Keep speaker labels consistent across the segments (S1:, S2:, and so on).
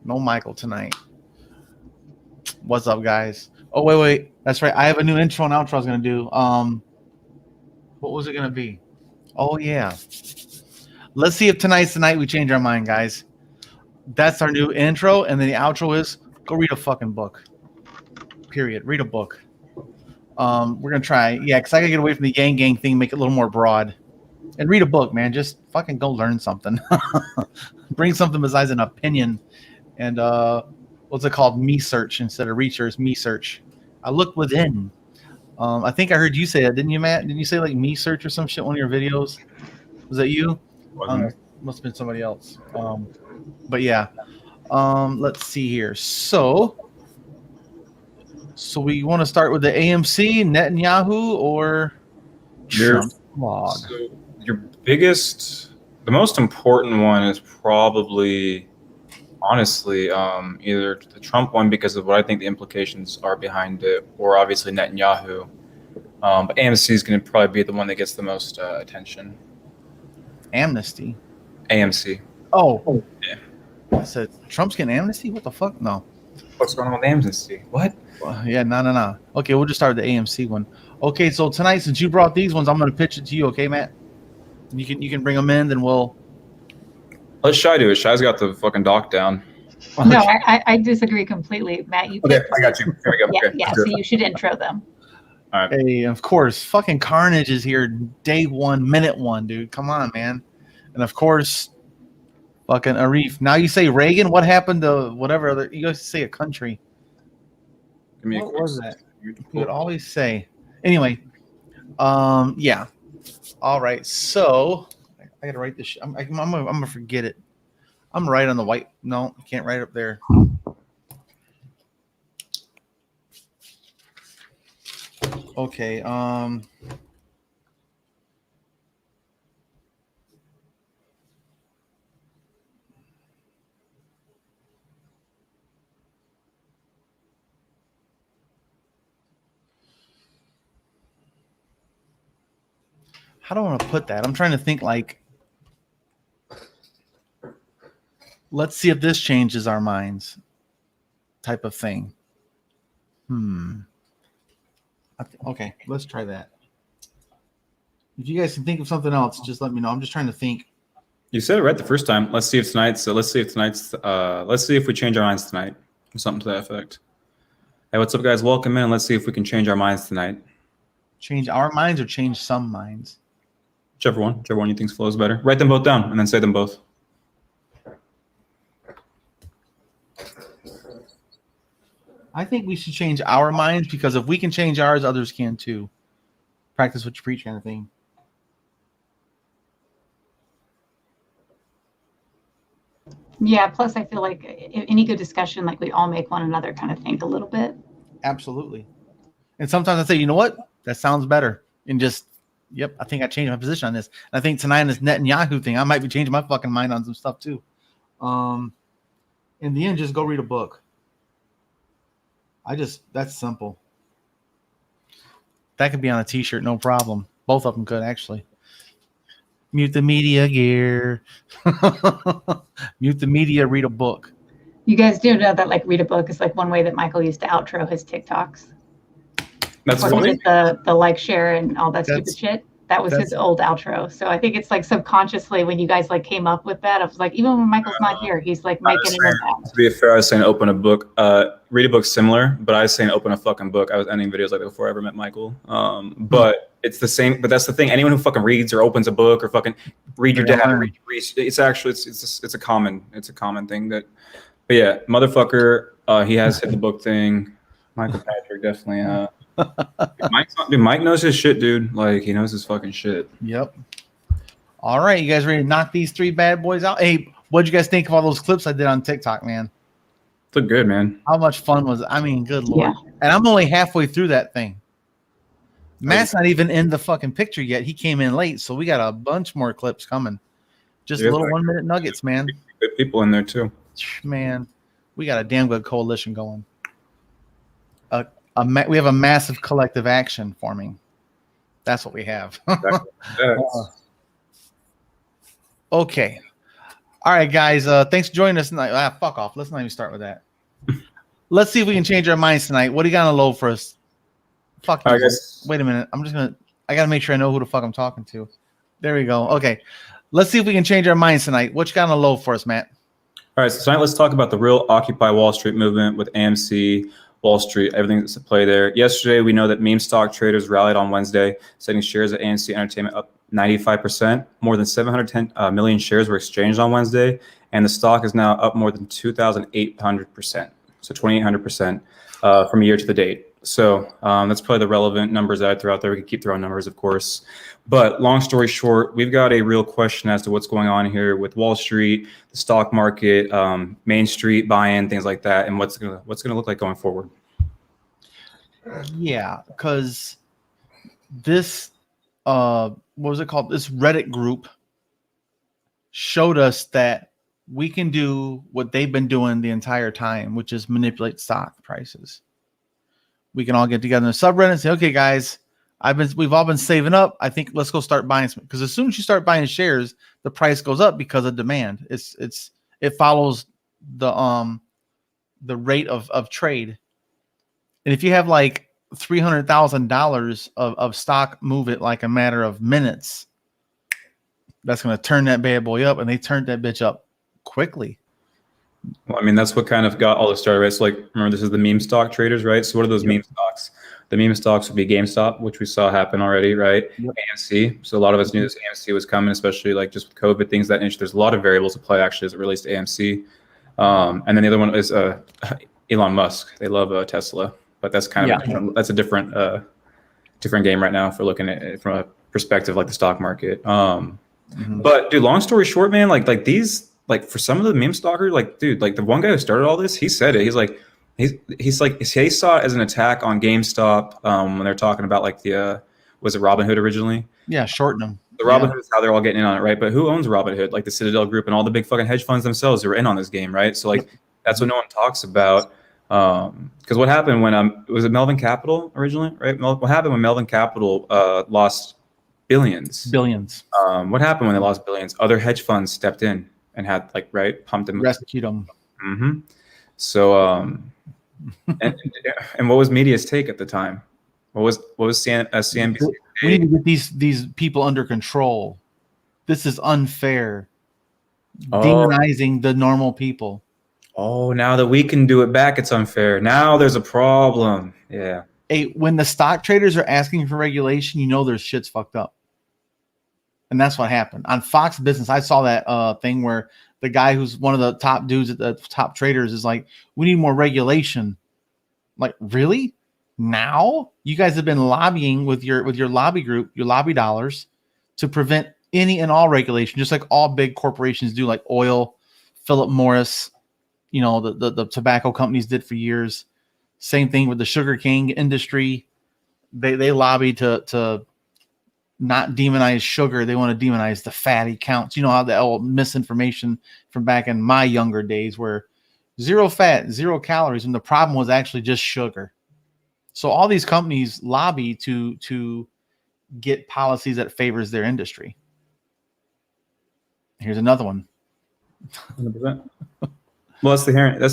S1: No Michael tonight. What's up, guys? Oh, wait. That's right. I have a new intro and outro I was going to do. What was it going to be? Oh, yeah. Let's see if tonight's the night we change our mind, guys. That's our new intro. And then the outro is go read a fucking book. Period. Read a book. We're going to try. Yeah, because I got to get away from the Yang Gang thing, make it a little more broad. And read a book, man. Just fucking go learn something. Bring something besides an opinion. And what's it called? Me search instead of research. Me search. I look within. I think I heard you say that, didn't you, Matt? Didn't you say like me search or some shit in one of your videos? Was that you? Must have been somebody else. But yeah. Let's see here. So we want to start with the AMC, Netanyahu, or Trump blog?
S2: So your biggest, the most important one is probably, honestly, either the Trump one because of what I think the implications are behind it, or obviously Netanyahu. But AMC is going to probably be the one that gets the most attention.
S1: Amnesty.
S2: AMC.
S1: Oh.
S2: Yeah.
S1: I said Trump's getting amnesty? What the fuck? No.
S2: What's going on with amnesty? What?
S1: Yeah, no. Okay, we'll just start with the AMC one. Okay, so tonight, since you brought these ones, I'm going to pitch it to you. Okay, Matt? You can bring them in, then we'll.
S2: Let Shy do it. Shy's got the fucking doc down.
S3: No, I disagree completely, Matt.
S2: Okay, I got you. Here we go.
S3: Yeah,
S2: okay,
S3: yeah. So you should intro them.
S2: All right.
S1: Hey, of course, fucking Carnage is here day one, minute one, dude. Come on, man. And of course, fucking Arif. Now you say Reagan. What happened to whatever other? You guys say a country.
S2: Give me
S1: What was that? You would always say. Anyway, yeah. All right. So I gotta write this. I'm gonna forget it. I'm right on the white. No, I can't write up there. Okay. How do I want to put that? I'm trying to think like, let's see if this changes our minds type of thing. Okay, let's try that. If you guys can think of something else, just let me know. I'm just trying to think.
S2: You said it right the first time. Let's see if we change our minds tonight. Or something to that effect. Hey, what's up, guys? Welcome in. Let's see if we can change our minds tonight.
S1: Change our minds or change some minds?
S2: Whichever one you think flows better. Write them both down and then say them both.
S1: I think we should change our minds because if we can change ours, others can too. Practice what you preach kind of thing.
S3: Yeah, plus I feel like any good discussion, like we all make one another kind of think a little bit.
S1: Absolutely. And sometimes I say, you know what? That sounds better. And just, yep, I think I changed my position on this. And I think tonight in this Netanyahu thing, I might be changing my fucking mind on some stuff too. In the end, just go read a book. That's simple. That could be on a t-shirt, no problem. Both of them could actually. Mute the media gear. Mute the media, read a book.
S3: You guys do know that like read a book is like one way that Michael used to outro his TikToks.
S2: That's
S3: Before
S2: funny.
S3: he did the like, share, and all that stupid shit. That was his old outro. So I think it's like subconsciously when you guys like came up with that, I was like, even when Michael's not here, he's like making an impact.
S2: To be fair, I was saying open a book. Read a book similar, but I was saying open a fucking book. I was ending videos like that before I ever met Michael. But it's the same. But that's the thing. Anyone who fucking reads or opens a book or fucking read your dad, read, it's actually it's a common thing that. But yeah, motherfucker, he has hit the book thing. Michael Patrick definitely. Mike knows his shit, dude. Like he knows his fucking shit.
S1: Yep. All right, you guys ready to knock these three bad boys out? Hey, what'd you guys think of all those clips I did on TikTok, man?
S2: Look good, man.
S1: How much fun was it? I mean, good lord.
S3: Yeah.
S1: And I'm only halfway through that thing. Matt's not even in the fucking picture yet. He came in late, so we got a bunch more clips coming. Just little 1 minute nuggets, man.
S2: Good people in there too.
S1: Man, we got a damn good coalition going. We have a massive collective action forming. That's what we have. Okay. All right, guys. Thanks for joining us tonight. Fuck off. Let's not even start with that. Let's see if we can change our minds tonight. What do you got on the low for us? Fuck you. Wait a minute. I gotta make sure I know who the fuck I'm talking to. There we go. Okay. Let's see if we can change our minds tonight. What you got on the low for us, Matt?
S2: All right, so tonight let's talk about the real Occupy Wall Street movement with AMC, Wall Street, everything that's at play there. Yesterday, we know that meme stock traders rallied on Wednesday, setting shares at AMC Entertainment up 95%. More than 710 million shares were exchanged on Wednesday, and the stock is now up more than 2,800%. So 2,800% from a year to the date. So that's probably the relevant numbers that I throw out there. We can keep throwing numbers, of course. But long story short, we've got a real question as to what's going on here with Wall Street, the stock market, Main Street buy-in, things like that, and what's gonna look like going forward.
S1: Yeah, because this what was it called? This Reddit group showed us that we can do what they've been doing the entire time, which is manipulate stock prices. We can all get together in a subreddit and say, okay, guys, we've all been saving up. I think let's go start buying some, because as soon as you start buying shares, the price goes up because of demand. It follows the rate of trade. And if you have like $300,000 of stock move it like a matter of minutes, that's going to turn that bad boy up, and they turned that bitch up quickly.
S2: Well, I mean, that's what kind of got all this started, right? So, like, remember, this is the meme stock traders, right? So what are those meme stocks? The meme stocks would be GameStop, which we saw happen already, right? Yep. AMC. So a lot of us knew this AMC was coming, especially like just with COVID, things that niche. There's a lot of variables at play, actually, as it relates to AMC. And then the other one is Elon Musk. They love Tesla, but that's kind of that's a different game right now if we're looking at it from a perspective like the stock market. But dude, long story short, man, like these. Like for some of the meme stalkers, like dude, like the one guy who started all this, he said it. He's like, he saw it as an attack on GameStop when they're talking about like was it Robinhood originally?
S1: Yeah, shorting them.
S2: The Robinhood is how they're all getting in on it, right? But who owns Robinhood? Like the Citadel Group and all the big fucking hedge funds themselves who are in on this game, right? So like that's what no one talks about. Because what happened when was it Melvin Capital originally, right? What happened when Melvin Capital lost billions?
S1: Billions.
S2: What happened when they lost billions? Other hedge funds stepped in and had pumped them,
S1: rescued them.
S2: Mm-hmm. So and what was media's take at the time? What was CNBC?
S1: We need to get these people under control. This is unfair. Demonizing the normal people.
S2: Oh, now that we can do it back, it's unfair. Now there's a problem. Yeah.
S1: Hey, when the stock traders are asking for regulation, you know their shit's fucked up. And that's what happened on Fox Business. I saw that thing where the guy who's one of the top dudes at the top traders is like, we need more regulation. Like, really? Now you guys have been lobbying with your lobby group, your lobby dollars, to prevent any and all regulation, just like all big corporations do, like oil, Philip Morris, you know, the tobacco companies did for years. Same thing with the sugarcane industry. They lobby to not demonize sugar. They want to demonize the fatty counts. You know how the old misinformation from back in my younger days where 0 fat, 0 calories, and the problem was actually just sugar. So all these companies lobby to get policies that favors their industry. Here's another one.
S2: 100%. Well, that's the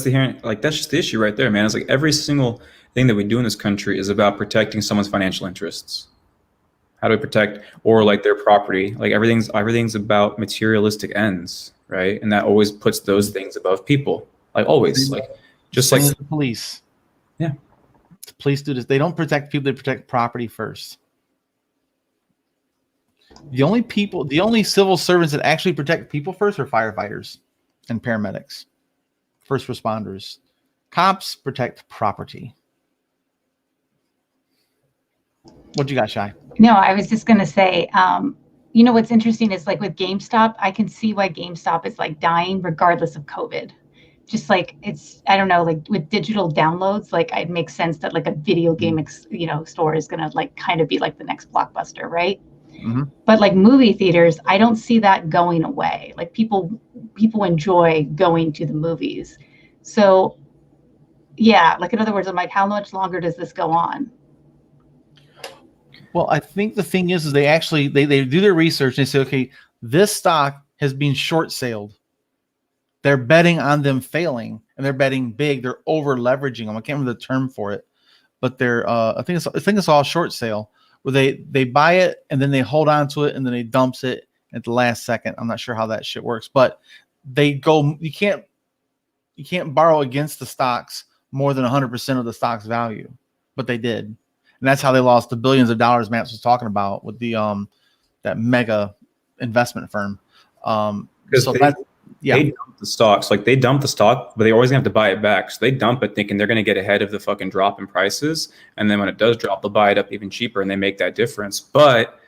S2: inherent, like that's just the issue right there, man. It's like every single thing that we do in this country is about protecting someone's financial interests. How do we protect or like their property? Like everything's about materialistic ends, right? And that always puts those things above people. Like always, like just like
S1: the police.
S2: Yeah.
S1: The police do this. They don't protect people, they protect property first. The only civil servants that actually protect people first are firefighters and paramedics, first responders. Cops protect property. What you got, Shy?
S3: No, I was just going to say, you know, what's interesting is like with GameStop, I can see why GameStop is like dying regardless of COVID. Just like it's, I don't know, like with digital downloads, like it makes sense that like a video game, store is going to like kind of be like the next Blockbuster, right?
S1: Mm-hmm.
S3: But like movie theaters, I don't see that going away. Like people enjoy going to the movies. So yeah, like in other words, I'm like, how much longer does this go on?
S1: Well, I think the thing is they actually they do their research and they say, okay, this stock has been short sailed. They're betting on them failing, and they're betting big. They're over leveraging them. I can't remember the term for it, but they're I think it's all short sale where they buy it and then they hold on to it and then they dumps it at the last second. I'm not sure how that shit works, but they go. You can't borrow against the stocks more than 100% of the stock's value, but they did, and that's how they lost the billions of dollars Matt was talking about with the that mega investment firm. So
S2: they dump the stocks. Like they dump the stock, but they always have to buy it back. So they dump it thinking they're going to get ahead of the fucking drop in prices. And then when it does drop, they'll buy it up even cheaper and they make that difference. But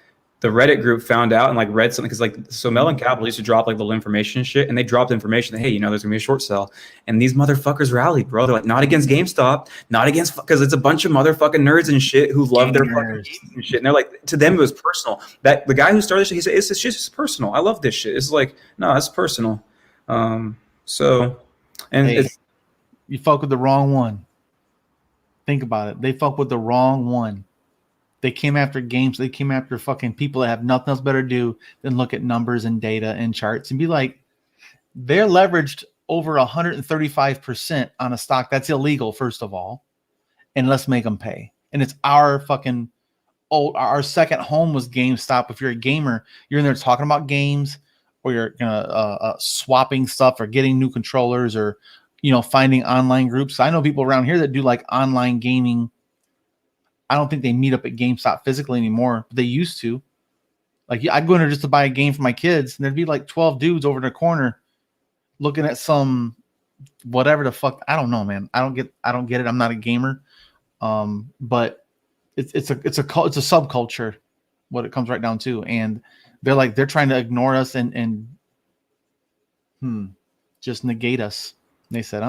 S2: the Reddit group found out and like read something because so Mellon Capital used to drop like little information and shit. And they dropped information that, hey, there's going to be a short sell. And these motherfuckers rallied, bro. They're like, not against GameStop, not against, because it's a bunch of motherfucking nerds and shit who love their fucking games and shit. And they're like, to them, it was personal. That the guy who started this shit, he said, it's just personal. I love this shit. It's like, no, it's personal.
S1: You fuck with the wrong one. Think about it. They fuck with the wrong one. They came after games. They came after fucking people that have nothing else better to do than look at numbers and data and charts and be like, they're leveraged over 135% on a stock that's illegal, first of all, and let's make them pay. And it's our second home was GameStop. If you're a gamer, you're in there talking about games, or you're gonna swapping stuff or getting new controllers or finding online groups. I know people around here that do like online gaming. I don't think they meet up at GameStop physically anymore, but they used to. Like I'd go in there just to buy a game for my kids, and there'd be like 12 dudes over in the corner looking at some whatever the fuck. I don't know, man. I don't get it. I'm not a gamer. But it's a subculture, what it comes right down to. And they're trying to ignore us and just negate us. And they said,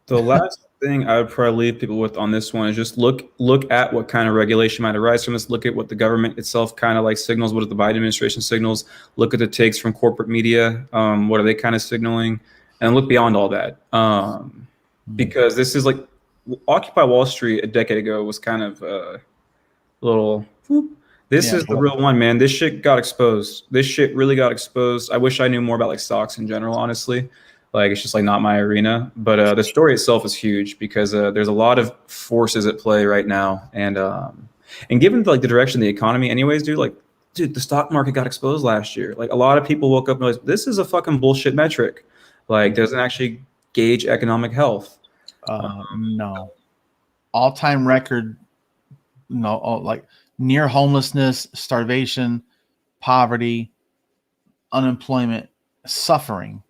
S2: The last thing I would probably leave people with on this one is just look at what kind of regulation might arise from this. Look at what the government itself kind of like signals. What is the Biden administration signals? Look at the takes from corporate media. What are they kind of signaling? And look beyond all that. Because this is like Occupy Wall Street a decade ago was kind of a little whoop. This is the real one, man. This shit got exposed. This shit really got exposed. I wish I knew more about like stocks in general, honestly. Like it's just like not my arena. But the story itself is huge because there's a lot of forces at play right now. And given like the direction of the economy anyways, dude, the stock market got exposed last year. Like a lot of people woke up and realized this is a fucking bullshit metric. Like doesn't actually gauge economic health.
S1: No. All-time record, like near homelessness, starvation, poverty, unemployment, suffering.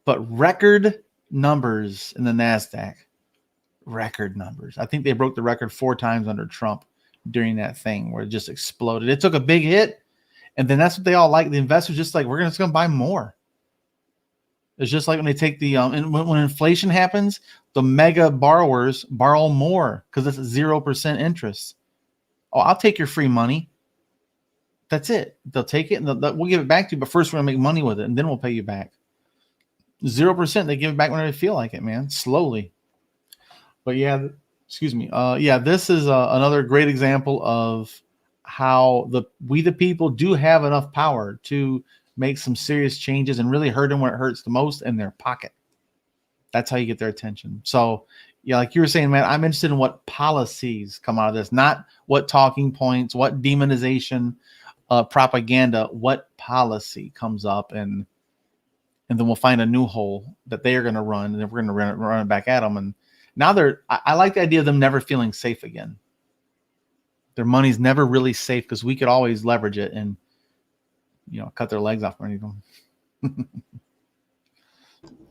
S1: But record numbers in the NASDAQ, record numbers. I think they broke the record 4 times under Trump during that thing where it just exploded. It took a big hit, and then that's what they all like. The investors just like, we're just going to buy more. It's just like when they take the and when inflation happens, the mega borrowers borrow more because it's 0% interest. Oh, I'll take your free money. That's it. They'll take it and we'll give it back to you, but first we're gonna make money with it, and then we'll pay you back. 0%. They give it back whenever they feel like it, man. Slowly. But yeah, excuse me. This is another great example of how we the people do have enough power to make some serious changes and really hurt them where it hurts the most, in their pocket. That's how you get their attention. So, yeah, like you were saying, man, I'm interested in what policies come out of this, not what talking points, what demonization, propaganda, what policy comes up, and then we'll find a new hole that they are going to run, and then we're going to run it back at them. And now I like the idea of them never feeling safe again. Their money's never really safe because we could always leverage it and cut their legs off or anything.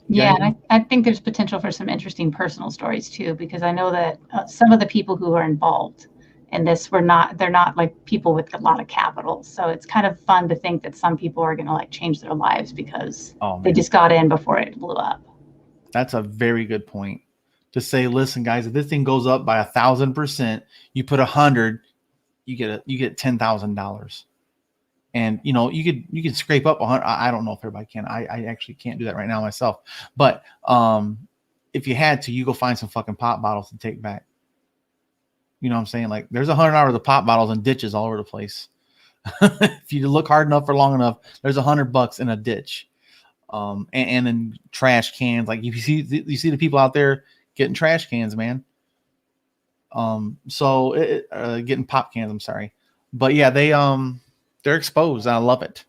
S3: Yeah, and I think there's potential for some interesting personal stories too, because I know that some of the people who are involved in this they're not like people with a lot of capital. So it's kind of fun to think that some people are going to like change their lives because they just got in before it blew up.
S1: That's a very good point to say, listen, guys, if this thing goes up by 1,000%, you put 100, you get $10,000. And you could scrape up 100. I don't know if everybody can. I actually can't do that right now myself. But if you had to, you go find some fucking pop bottles to take back. You know what I'm saying? Like there's $100 of pop bottles in ditches all over the place. If you look hard enough for long enough, there's $100 in a ditch. and in trash cans. Like you see the people out there getting trash cans, man. Getting pop cans. I'm sorry, but yeah, they're exposed. And I love it.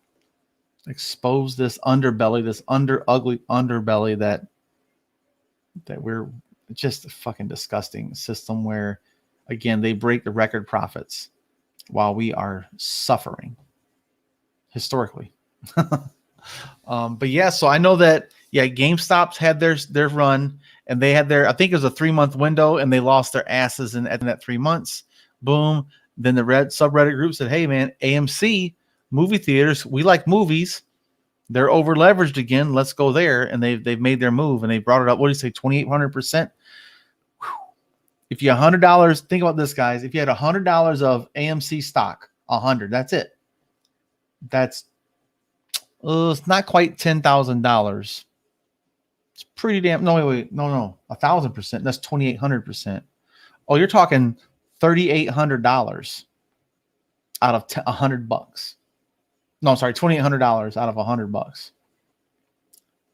S1: Expose this underbelly, this ugly underbelly that we're just a fucking disgusting system where, again, they break the record profits while we are suffering historically. But yeah, so I know that GameStop's had their run, and they had I think it was a 3-month window, and they lost their asses in that 3 months. Boom. Then the subreddit group said, "Hey man, AMC movie theaters, we like movies. They're over leveraged again. Let's go there." And they've made their move, and they brought it up. What do you say, 2,800%? If you $100, think about this, guys. If you had $100 of AMC stock, 100, that's it. That's it's not quite $10,000. It's pretty damn. No, wait, no, 1,000%. That's 2,800%. Oh, you're talking $3,800 out of $100. No, sorry, $2,800 out of $100.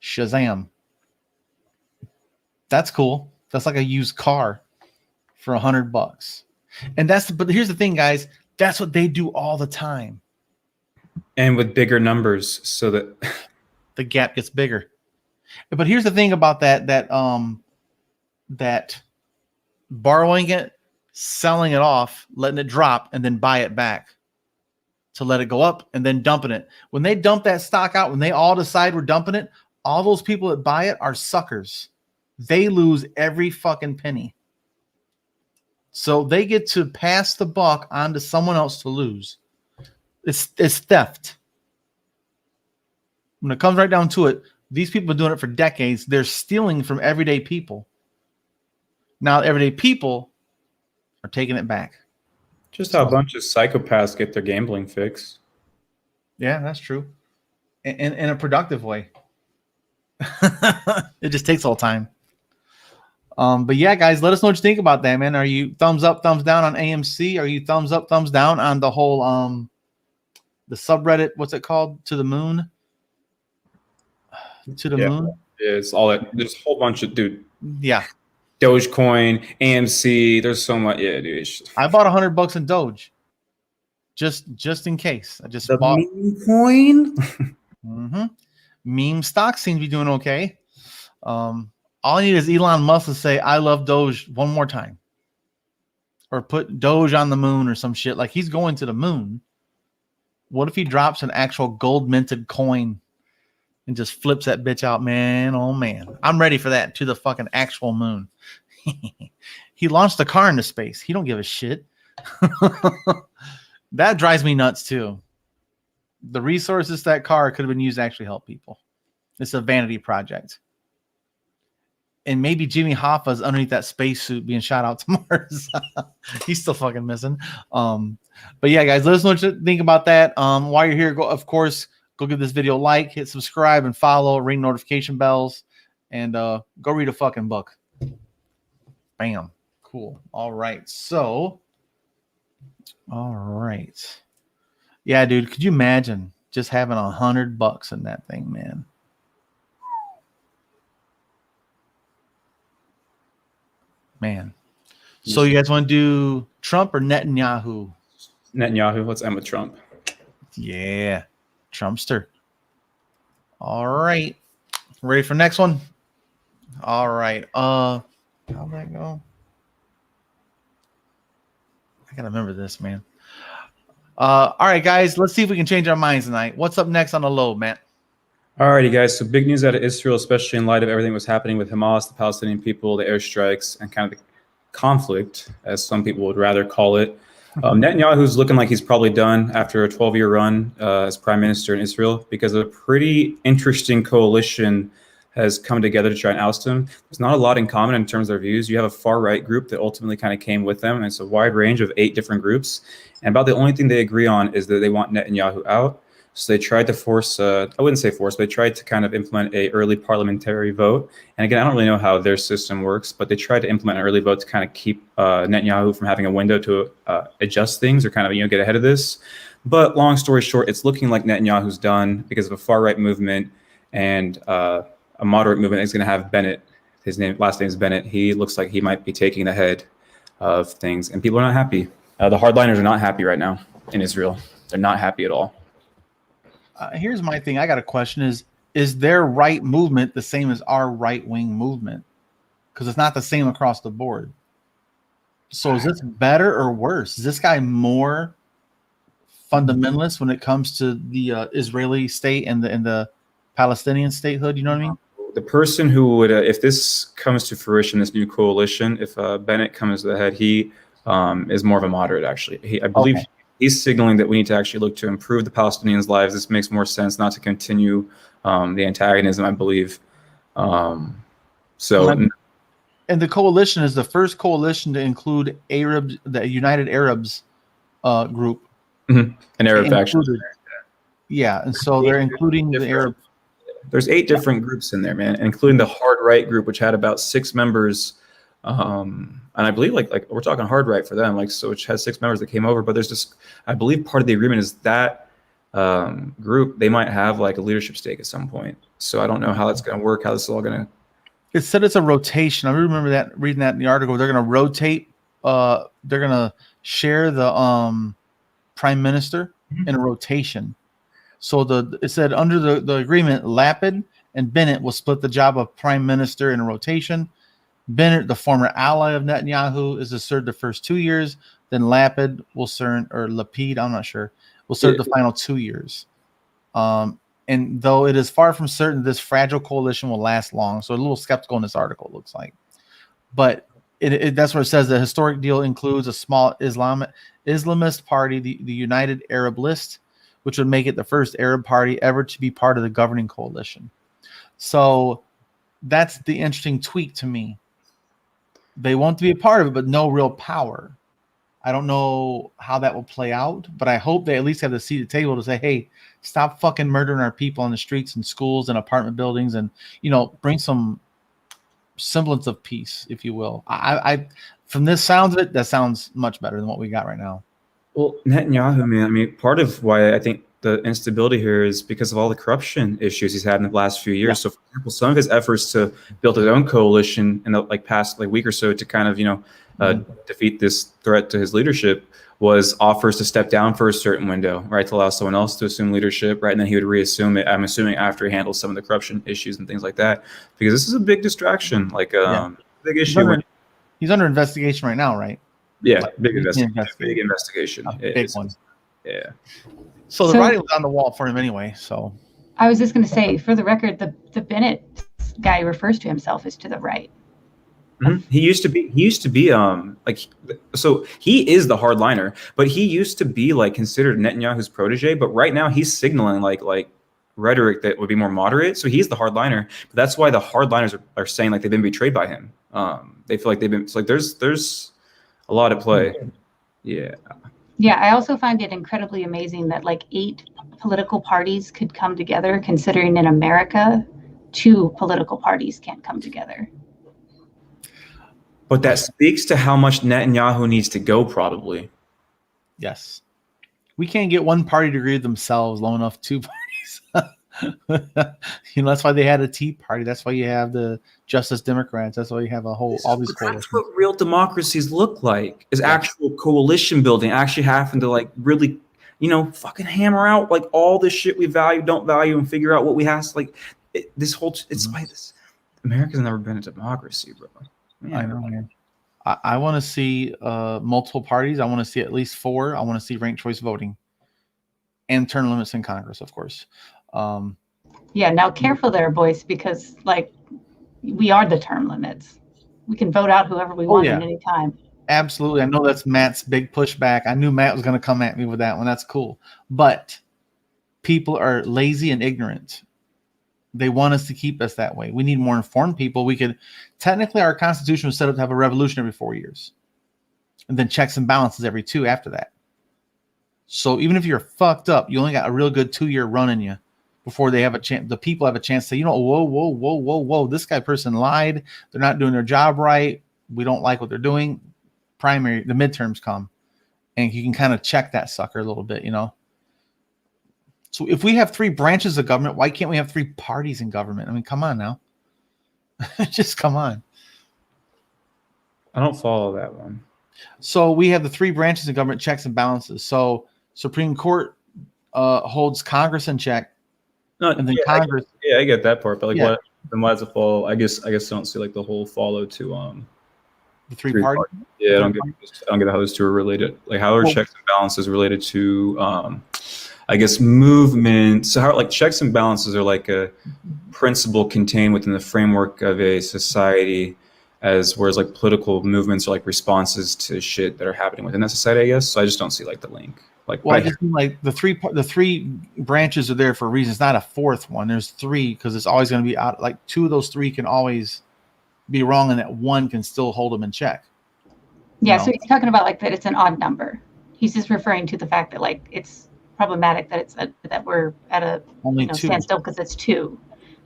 S1: Shazam! That's cool. That's like a used car for $100. And but here's the thing, guys. That's what they do all the time.
S2: And with bigger numbers, so that
S1: the gap gets bigger. But here's the thing about that borrowing it, selling it off, letting it drop, and then buy it back to let it go up, and then dumping it. When they dump that stock out, when they all decide we're dumping it, all those people that buy it are suckers. They lose every fucking penny. So they get to pass the buck on to someone else to lose. It's theft. When it comes right down to it, these people have been doing it for decades. They're stealing from everyday people. Now everyday people are taking it back.
S2: Just how a bunch of psychopaths get their gambling fix.
S1: Yeah, that's true. In a productive way. It just takes all time. But yeah, guys, let us know what you think about that, man. Are you thumbs up, thumbs down on AMC? Are you thumbs up, thumbs down on the whole the subreddit? What's it called? To the moon? To the moon?
S2: It's all that. There's a whole bunch of
S1: Yeah.
S2: Dogecoin, AMC. There's so much. Yeah, dude.
S1: I bought $100 in Doge, just in case. I just bought
S2: meme coin.
S1: Mm-hmm. Meme stocks seem to be doing okay. All I need is Elon Musk to say "I love Doge" one more time, or put Doge on the moon or some shit. Like he's going to the moon. What if he drops an actual gold minted coin and just flips that bitch out, man? Oh man, I'm ready for that, to the fucking actual moon. He launched a car into space. He don't give a shit. That drives me nuts too. The resources that car could have been used to actually help people. It's a vanity project. And maybe Jimmy Hoffa's underneath that spacesuit being shot out to Mars. He's still fucking missing. But yeah, guys, let us know what you think about that. While you're here, go give this video a like, hit subscribe and follow, ring notification bells, and go read a fucking book. Bam. Cool. All right. Yeah, dude, could you imagine just having $100 in that thing, man? Man. So you guys want to do Trump or Netanyahu?
S2: Netanyahu. Let's end with Trump.
S1: Yeah. Trumpster. All right. Ready for next one? All right. How'd that go? I gotta remember this, man. All right, guys. Let's see if we can change our minds tonight. What's up next on the load, Matt?
S2: Alrighty, guys. So big news out of Israel, especially in light of everything that's happening with Hamas, the Palestinian people, the airstrikes, and kind of the conflict, as some people would rather call it. Netanyahu's looking like he's probably done after a 12-year run as prime minister in Israel, because a pretty interesting coalition has come together to try and oust him. There's not a lot in common in terms of their views. You have a far-right group that ultimately kind of came with them, and it's a wide range of 8 different groups. And about the only thing they agree on is that they want Netanyahu out. So they tried to force, I wouldn't say force, but they tried to kind of implement a early parliamentary vote. And again, I don't really know how their system works, but they tried to implement an early vote to kind of keep Netanyahu from having a window to adjust things or kind of, get ahead of this. But long story short, it's looking like Netanyahu's done because of a far-right movement. and a moderate movement is going to have Bennett. His last name is Bennett. He looks like he might be taking the head of things, and people are not happy. The hardliners are not happy right now in Israel. They're not happy at all.
S1: Here's my thing. I got a question: is their right movement the same as our right wing movement? Because it's not the same across the board. So is this better or worse? Is this guy more fundamentalist when it comes to the Israeli state and the Palestinian statehood? You know what I mean?
S2: The person who would, if this comes to fruition, this new coalition, if Bennett comes to the head, he is more of a moderate, actually. I believe he's signaling that we need to actually look to improve the Palestinians' lives. This makes more sense, not to continue the antagonism, I believe. And the coalition is the first coalition to include Arabs, the United Arabs group. An Arab faction.
S1: Yeah, and so they're including the Arab.
S2: There's 8 different groups in there, man, including the hard right group, which had about 6 members. And I believe like we're talking hard right for them, so which has 6 members that came over. But there's just, I believe part of the agreement is that group, they might have like a leadership stake at some point. So I don't know how that's going to work, how this is all going to. It
S1: said it's a rotation. I remember that, reading that in the article. They're going to rotate. They're going to share the prime minister in a rotation. So it said under the agreement, Lapid and Bennett will split the job of prime minister in a rotation. Bennett, the former ally of Netanyahu, is to serve the first 2 years. Then Lapid will serve, or Lapid, I'm not sure, will serve the final 2 years. And though it is far from certain this fragile coalition will last long, so a little skeptical in this article, it looks like. But that's where it says the historic deal includes a small Islamist party, the United Arab List, which would make it the first Arab party ever to be part of the governing coalition. So that's the interesting tweak to me. They want to be a part of it, but no real power. I don't know how that will play out, but I hope they at least have the seat at the table to say, hey, stop fucking murdering our people on the streets and schools and apartment buildings, and, bring some semblance of peace, if you will. I from this sounds of it, that sounds much better than what we got right now.
S2: Well, Netanyahu, man, I mean, part of why I think the instability here is because of all the corruption issues he's had in the last few years. Yeah. So, for example, some of his efforts to build his own coalition in the past week or so to kind of, defeat this threat to his leadership was offers to step down for a certain window, right, to allow someone else to assume leadership, right, and then he would reassume it, I'm assuming, after he handles some of the corruption issues and things like that, because this is a big distraction, big issue.
S1: He's under investigation right now, right?
S2: Yeah, big investigation.
S1: Big one.
S2: Yeah.
S1: So the writing was on the wall for him anyway. So
S3: I was just going to say, for the record, the Bennett guy refers to himself as to the right.
S2: Mm-hmm. He used to be so he is the hardliner, but he used to be considered Netanyahu's protege. But right now he's signaling like rhetoric that would be more moderate. So he's the hardliner. But that's why the hardliners are saying they've been betrayed by him. They feel like they've been. It's there's a lot at play. Yeah.
S3: Yeah, I also find it incredibly amazing that 8 political parties could come together, considering in America, 2 political parties can't come together.
S2: But that speaks to how much Netanyahu needs to go, probably.
S1: Yes. We can't get one party to agree with themselves, low enough 2 parties. That's why they had a Tea Party. That's why you have the Justice Democrats. That's why you have all these coalitions.
S2: That's what real democracies look like, is actual coalition building, actually having to really, fucking hammer out all this shit we value, don't value, and figure out what we have. It's why this America's never been a democracy, bro. Man,
S1: I know, man. I want to see multiple parties. I want to see at least 4. I want to see ranked choice voting and term limits in Congress, of course.
S3: Yeah, now careful there, Boyce, because we are the term limits. We can vote out whoever we want at any time.
S1: Absolutely. I know that's Matt's big pushback. I knew Matt was going to come at me with that one. That's cool. But people are lazy and ignorant. They want us to keep us that way. We need more informed people. Technically, our Constitution was set up to have a revolution every 4 years, and then checks and balances every 2 after that. So even if you're fucked up, you only got a real good 2-year run in you before they have a chance. The people have a chance to say, whoa, this person lied. They're not doing their job right. We don't like what they're doing. The midterms come, and you can kind of check that sucker a little bit, So if we have 3 branches of government, why can't we have 3 parties in government? I mean, come on now. Just come on.
S2: I don't follow that one.
S1: So we have the 3 branches of government, checks and balances. So Supreme Court holds Congress in check.
S2: No,
S1: and then
S2: yeah,
S1: Congress.
S2: I get that part, but like
S1: Yeah.
S2: what? Then why does it follow? I guess I don't see like the whole follow to
S1: The 3 parties.
S2: Yeah, I don't get how those two are related. Like how are checks and balances related to I guess movement. So how like checks and balances are like a principle contained within the framework of a society, whereas like political movements are like responses to shit that are happening within that society, I guess. So I just don't see like the link. Like,
S1: well, I just mean like the three branches are there for a reason. It's not a 4th one. There's 3 because it's always going to be out. Like 2 of those 3 can always be wrong, and that 1 can still hold them in check.
S3: Yeah, so he's talking about like that it's an odd number. He's just referring to the fact that like it's problematic that that we're at a
S1: Only 2
S3: standstill because it's 2.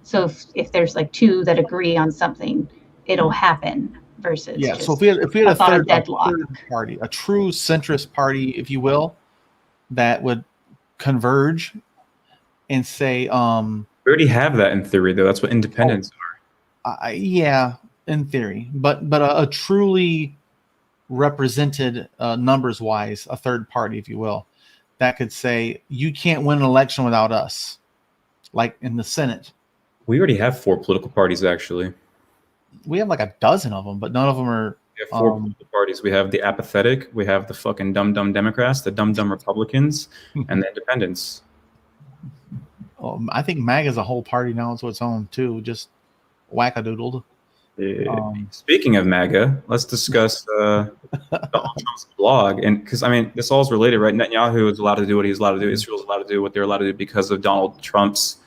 S3: So if there's like 2 that agree on something, it'll happen. Versus
S1: so if we had a third party, a true centrist party, if you will, that would converge and say,
S2: we already have that in theory, though. That's what independents
S1: are. Yeah, in theory, but a truly represented numbers wise, a third party, if you will, that could say you can't win an election without us, like in the Senate.
S2: We already have 4 political parties, actually.
S1: We have like a dozen of them, but none of them are.
S2: We have 4 political parties. We have the apathetic, we have the fucking dumb Democrats, the dumb Republicans, and the independents.
S1: I think MAGA is a whole party now. It's its own too, just wackadoodled.
S2: Speaking of MAGA, let's discuss Donald Trump's blog, and because I mean this all's related, right? Netanyahu is allowed to do what he's allowed to do. Israel's allowed to do what they're allowed to do because of Donald Trump's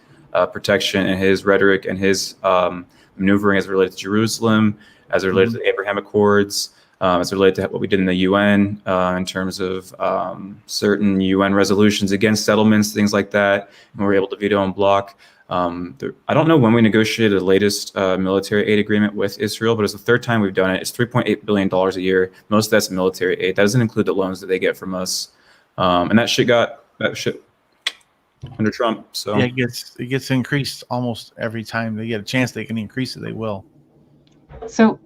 S2: protection and his rhetoric and his maneuvering as it related to Jerusalem, as it related to the Abraham Accords, as it related to what we did in the UN in terms of certain UN resolutions against settlements, things like that, and we were able to veto and block. I don't know when we negotiated the latest military aid agreement with Israel, but it's the 3rd time we've done it. It's $3.8 billion a year. Most of that's military aid. That doesn't include the loans that they get from us. And that shit under Trump. So
S1: yeah, it gets increased almost every time they get a chance. They can increase it. They will.
S3: So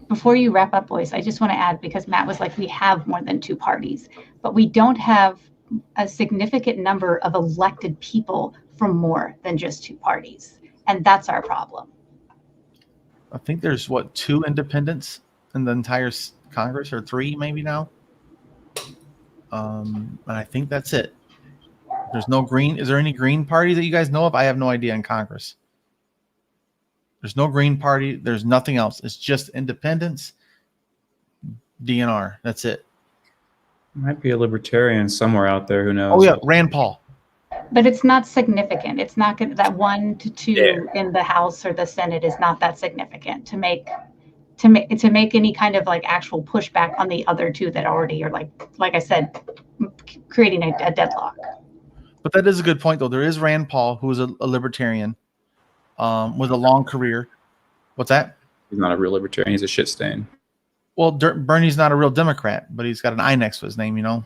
S3: before you wrap up, Boyce, I just want to add, because Matt was like, we have more than 2 parties, but we don't have a significant number of elected people from more than just 2 parties. And that's our problem.
S1: I think there's 2 independents in the entire Congress, or 3 maybe now. And I think that's it. There's no green. Is there any green party that you guys know of? I have no idea in Congress. There's no green party. There's nothing else. It's just independents, DNR. That's it.
S2: Might be a libertarian somewhere out there. Who knows?
S1: Oh yeah, Rand Paul.
S3: But it's not significant. It's not good. That 1 to 2 in the House or the Senate is not that significant to make any kind of like actual pushback on the other 2 that already are like I said, creating a deadlock.
S1: But that is a good point, though. There is Rand Paul, who is a libertarian with a long career. What's that?
S2: He's not a real libertarian. He's a shit stain.
S1: Well, Bernie's not a real Democrat, but he's got an I next to his name, you know.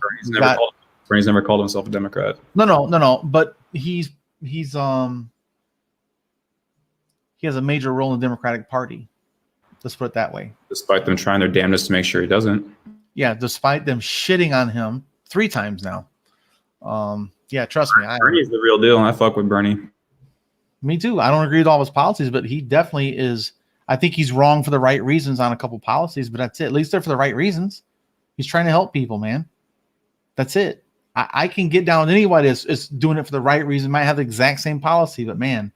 S2: Bernie's never called himself a Democrat.
S1: No. But he has a major role in the Democratic Party. Let's put it that way.
S2: Despite them trying their damnedest to make sure he doesn't.
S1: Yeah, despite them shitting on him 3 times now. Yeah, trust me.
S2: Bernie's the real deal, and I fuck with Bernie.
S1: Me too. I don't agree with all his policies, but he definitely is. I think he's wrong for the right reasons on a couple policies, but that's it. At least they're for the right reasons. He's trying to help people, man. That's it. I can get down with anybody that's doing it for the right reason. Might have the exact same policy, but man,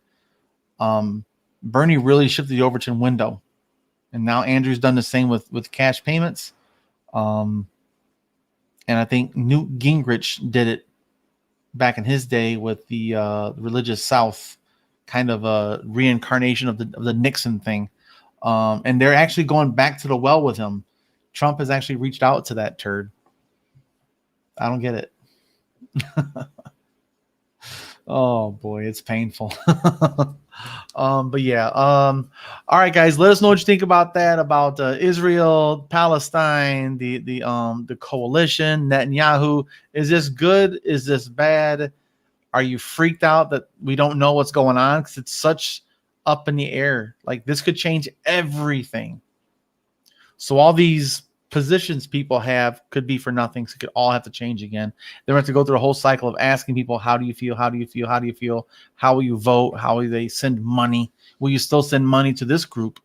S1: Bernie really shifted the Overton window. And now Andrew's done the same with cash payments. And I think Newt Gingrich did it back in his day with the religious South, kind of a reincarnation of the Nixon thing. And they're actually going back to the well with him. Trump has actually reached out to that turd. I don't get it. Oh boy, it's painful. But yeah. All right, guys, let us know what you think about that, about Israel, Palestine, the coalition, Netanyahu. Is this good? Is this bad? Are you freaked out that we don't know what's going on? Because it's such up in the air. Like this could change everything. So all these positions people have could be for nothing. So it could all have to change again. They have to go through a whole cycle of asking people, how do you feel? How do you feel? How do you feel? How will you vote? How will they send money? Will you still send money to this group?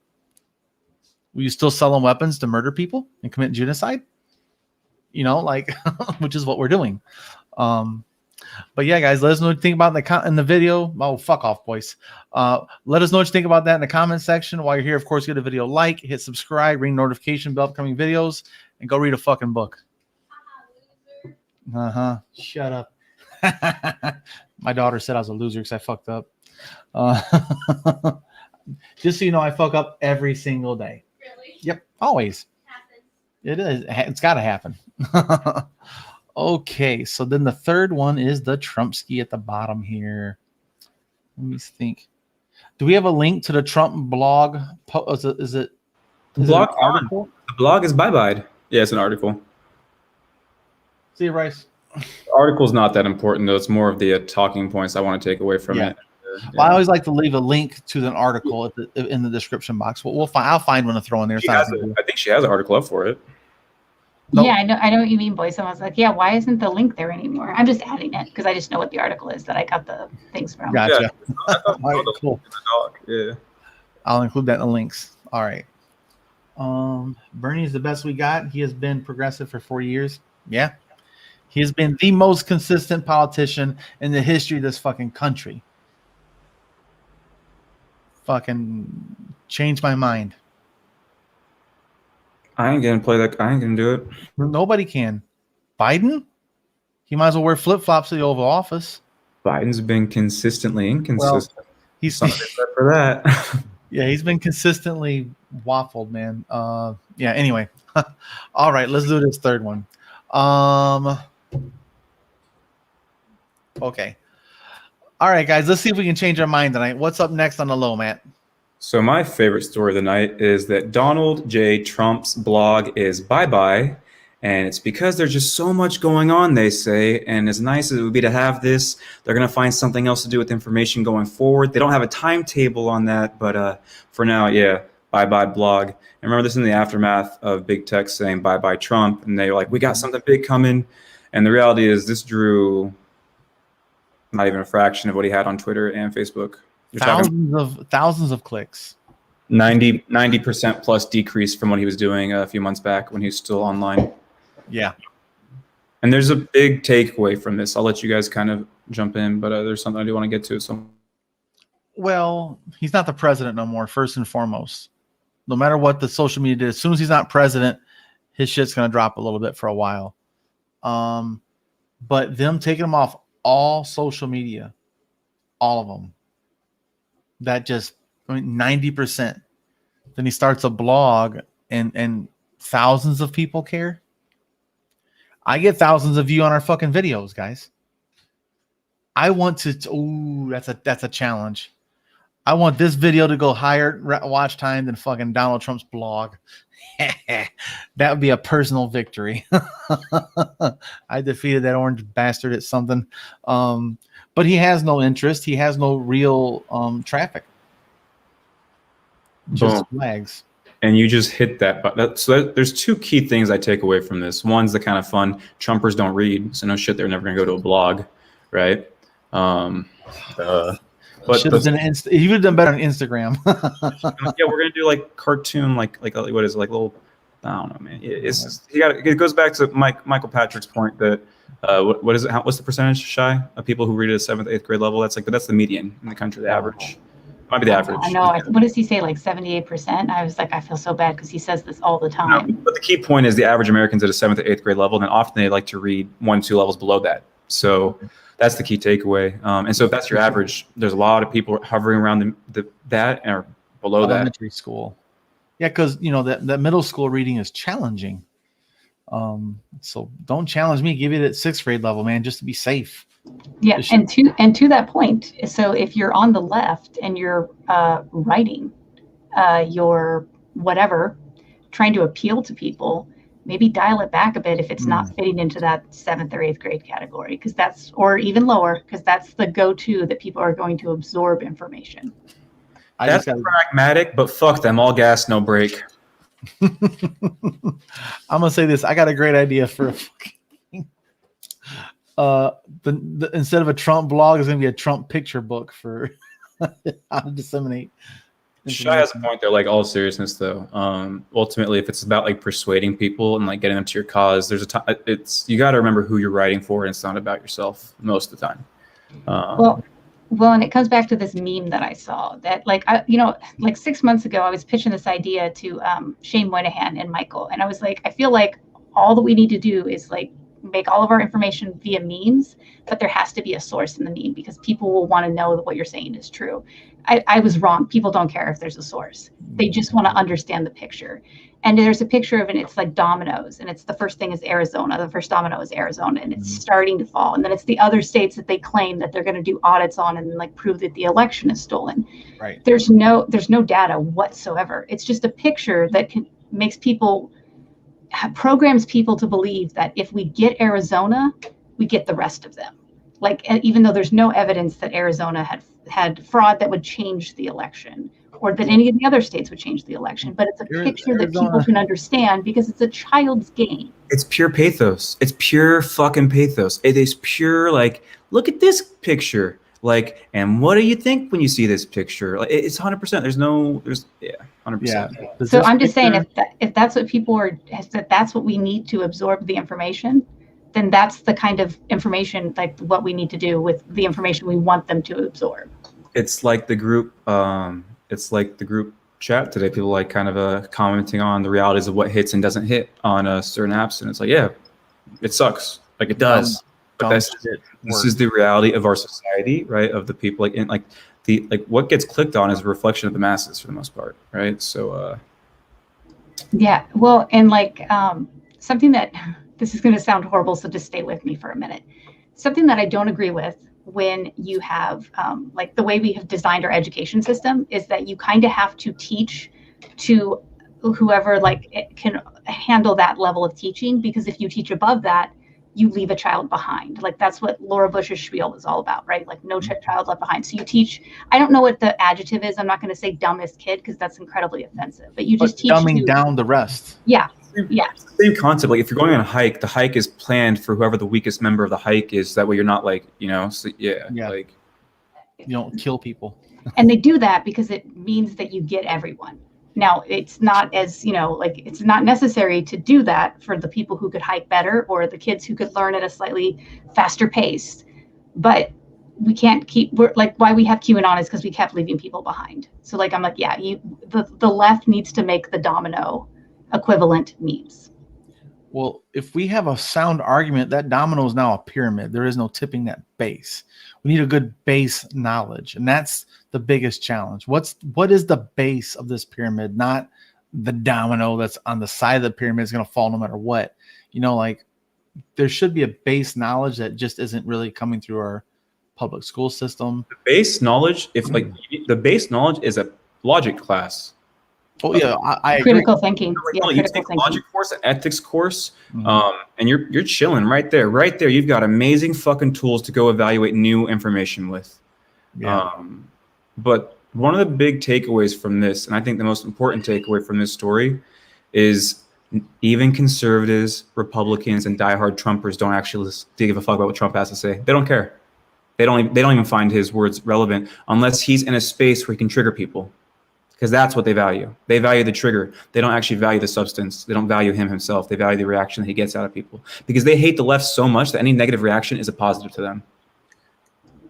S1: Will you still sell them weapons to murder people and commit genocide? You know, like, which is what we're doing. But yeah, guys, let us know what you think about in the video. Oh, fuck off, Boyce. Let us know what you think about that in the comment section. While you're here, of course, give a video like, hit subscribe, ring notification bell for upcoming videos, and go read a fucking book. Shut up. My daughter said I was a loser because I fucked up. Just so you know, I fuck up every single day.
S4: Really?
S1: Yep, always.
S4: Happens.
S1: It is. It's got to happen. Okay, so then the third one is the Trumpski at the bottom here. Let me think. Do we have a link to the Trump blog? Is it
S2: blog
S1: an article?
S2: The blog is bye-bye. Yeah, it's an article.
S1: See you, Bryce.
S2: The article's not that important, though. It's more of the talking points I want to take away from it.
S1: Well, I always like to leave a link to an article in the description box. I'll find one to throw in there.
S2: I think she has an article up for it.
S1: Nope.
S3: Yeah, I know what you mean, Boyce. Someone's like, yeah, why isn't the link there anymore? I'm just adding it because I just know what the article is that I got the things from.
S1: Gotcha.
S2: Yeah.
S1: All right, cool.
S2: Yeah.
S1: I'll include that in the links. All right. Bernie is the best we got. He has been progressive for 4 years. Yeah. He has been the most consistent politician in the history of this fucking country. Fucking changed my mind.
S2: I ain't gonna play that. I ain't gonna do it.
S1: Nobody can. Biden? He might as well wear flip-flops to the Oval Office.
S2: Biden's been consistently inconsistent.
S1: Well, he's
S2: something for that.
S1: Yeah, he's been consistently waffled, man. Yeah, anyway. All right, let's do this third one. Okay. All right, guys, let's see if we can change our mind tonight. What's up next on the low, Matt?
S2: So my favorite story of the night is that Donald J. Trump's blog is bye-bye, and it's because there's just so much going on, they say, and as nice as it would be to have this, they're going to find something else to do with information going forward. They don't have a timetable on that, but for now, yeah, bye-bye blog. And remember this in the aftermath of big tech saying bye-bye Trump, and they were like, we got something big coming, and the reality is this drew not even a fraction of what he had on Twitter and Facebook.
S1: Thousands of clicks.
S2: 90% plus decrease from what he was doing a few months back when he was still online.
S1: Yeah.
S2: And there's a big takeaway from this. I'll let you guys kind of jump in, but there's something I do want to get to. So,
S1: well, he's not the president no more, first and foremost. No matter what the social media did, as soon as he's not president, his shit's going to drop a little bit for a while. But them taking him off all social media, all of them, that just, 90%. Then he starts a blog and thousands of people care. I get thousands of views on our fucking videos, guys. I want to, that's a challenge. I want this video to go higher watch time than fucking Donald Trump's blog. That would be a personal victory. I defeated that orange bastard at something. But he has no interest. He has no real traffic. Just flags.
S2: And you just hit that button. So there's two key things I take away from this. One's the kind of fun. Trumpers don't read, so no shit, they're never going to go to a blog, right? But
S1: he would have done better on Instagram.
S2: Yeah, we're gonna do like cartoon, like what is it, like little? I don't know, man. It goes back to Michael Patrick's point that what is it? What's the percentage, Shy, of people who read at a 7th, 8th grade level? But that's the median in the country, the average. Might be the average.
S3: I know. What does he say? Like 78%? I was like, I feel so bad because he says this all the time.
S2: No, but the key point is the average American's at a 7th or 8th grade level, and often they like to read 1, 2 levels below that. So that's the key takeaway. And so if that's your average, there's a lot of people hovering around that or below that.
S1: Elementary school. Yeah, because that middle school reading is challenging. So don't challenge me. Give it at 6th grade level, man, just to be safe.
S3: Yeah, and to that point, so if you're on the left and you're writing your whatever, trying to appeal to people, maybe dial it back a bit if it's not fitting into that 7th or 8th grade category, because that's, or even lower, because that's the go-to that people are going to absorb information.
S2: That's pragmatic, but fuck them. All gas, no brake.
S1: I'm gonna say this. I got a great idea for a fucking instead of a Trump blog, it's gonna be a Trump picture book for how to disseminate.
S2: Shy has a point there, like all seriousness though. Ultimately, if it's about like persuading people and like getting them to your cause, there's a time. You got to remember who you're writing for, and it's not about yourself most of the time.
S3: Well, and it comes back to this meme that I saw that, like, like 6 months ago, I was pitching this idea to Shane Moynihan and Michael, and I was like, I feel like all that we need to do is like make all of our information via memes, but there has to be a source in the meme because people will want to know that what you're saying is true. I was wrong. People don't care if there's a source. They just want to understand the picture. And there's a picture of it, and it's like dominoes, and it's the first thing is Arizona. The first domino is Arizona, and it's starting to fall. And then it's the other states that they claim that they're going to do audits on and like prove that the election is stolen.
S1: Right.
S3: There's no data whatsoever. It's just a picture that makes people, programs people to believe that if we get Arizona, we get the rest of them. Like, even though there's no evidence that Arizona had fraud that would change the election, or that any of the other states would change the election, but it's a picture that people can understand because it's a child's game.
S2: It's pure pathos. It's pure fucking pathos. It is pure, like, look at this picture. Like, and what do you think when you see this picture? Like, it's 100%. There's 100%.
S1: Yeah.
S3: So I'm just saying, if that's what people are, if that's what we need to absorb the information, then that's the kind of information, like what we need to do with the information we want them to absorb.
S2: It's like the group. It's like the group chat today. People like kind of commenting on the realities of what hits and doesn't hit on certain apps, and it's like, yeah, it sucks. Like it does. But this is the reality of our society, right? Of the people, like what gets clicked on is a reflection of the masses for the most part, right? So.
S3: Yeah. Well, and like something that this is going to sound horrible, so just stay with me for a minute. Something that I don't agree with when you have like the way we have designed our education system is that you kind of have to teach to whoever like can handle that level of teaching, because if you teach above that, you leave a child behind. Like that's what Laura Bush's spiel was all about, right? Like no child left behind. So you teach, I don't know what the adjective is. I'm not going to say dumbest kid because that's incredibly offensive, but you just teach
S1: dumbing down the rest.
S3: Yeah. Yeah.
S2: Same concept. Like if you're going on a hike, the hike is planned for whoever the weakest member of the hike is. That way you're not like, so like
S1: you don't kill people.
S3: And they do that because it means that you get everyone. Now it's not as, like it's not necessary to do that for the people who could hike better or the kids who could learn at a slightly faster pace. But we can't we're like, why we have QAnon is because we kept leaving people behind. So like, I'm like, yeah, the left needs to make the domino equivalent memes.
S1: Well, if we have a sound argument, that domino is now a pyramid. There is no tipping that base. We need a good base knowledge, and that's the biggest challenge. What is the base of this pyramid? Not the domino that's on the side of the pyramid is going to fall no matter what. Like there should be a base knowledge that just isn't really coming through our public school system.
S2: The base knowledge, the base knowledge is a logic class.
S1: Oh yeah, I
S3: critical
S1: agree.
S3: thinking.
S2: You take a logic course, an ethics course, and you're chilling right there. Right there, you've got amazing fucking tools to go evaluate new information with.
S1: Yeah.
S2: But one of the big takeaways from this, and I think the most important takeaway from this story, is even conservatives, Republicans, and diehard Trumpers don't actually give a fuck about what Trump has to say. They don't care. They don't even find his words relevant unless he's in a space where he can trigger people. Because that's what they value. They value the trigger. They don't actually value the substance. They don't value him himself. They value the reaction that he gets out of people. Because they hate the left so much that any negative reaction is a positive to them.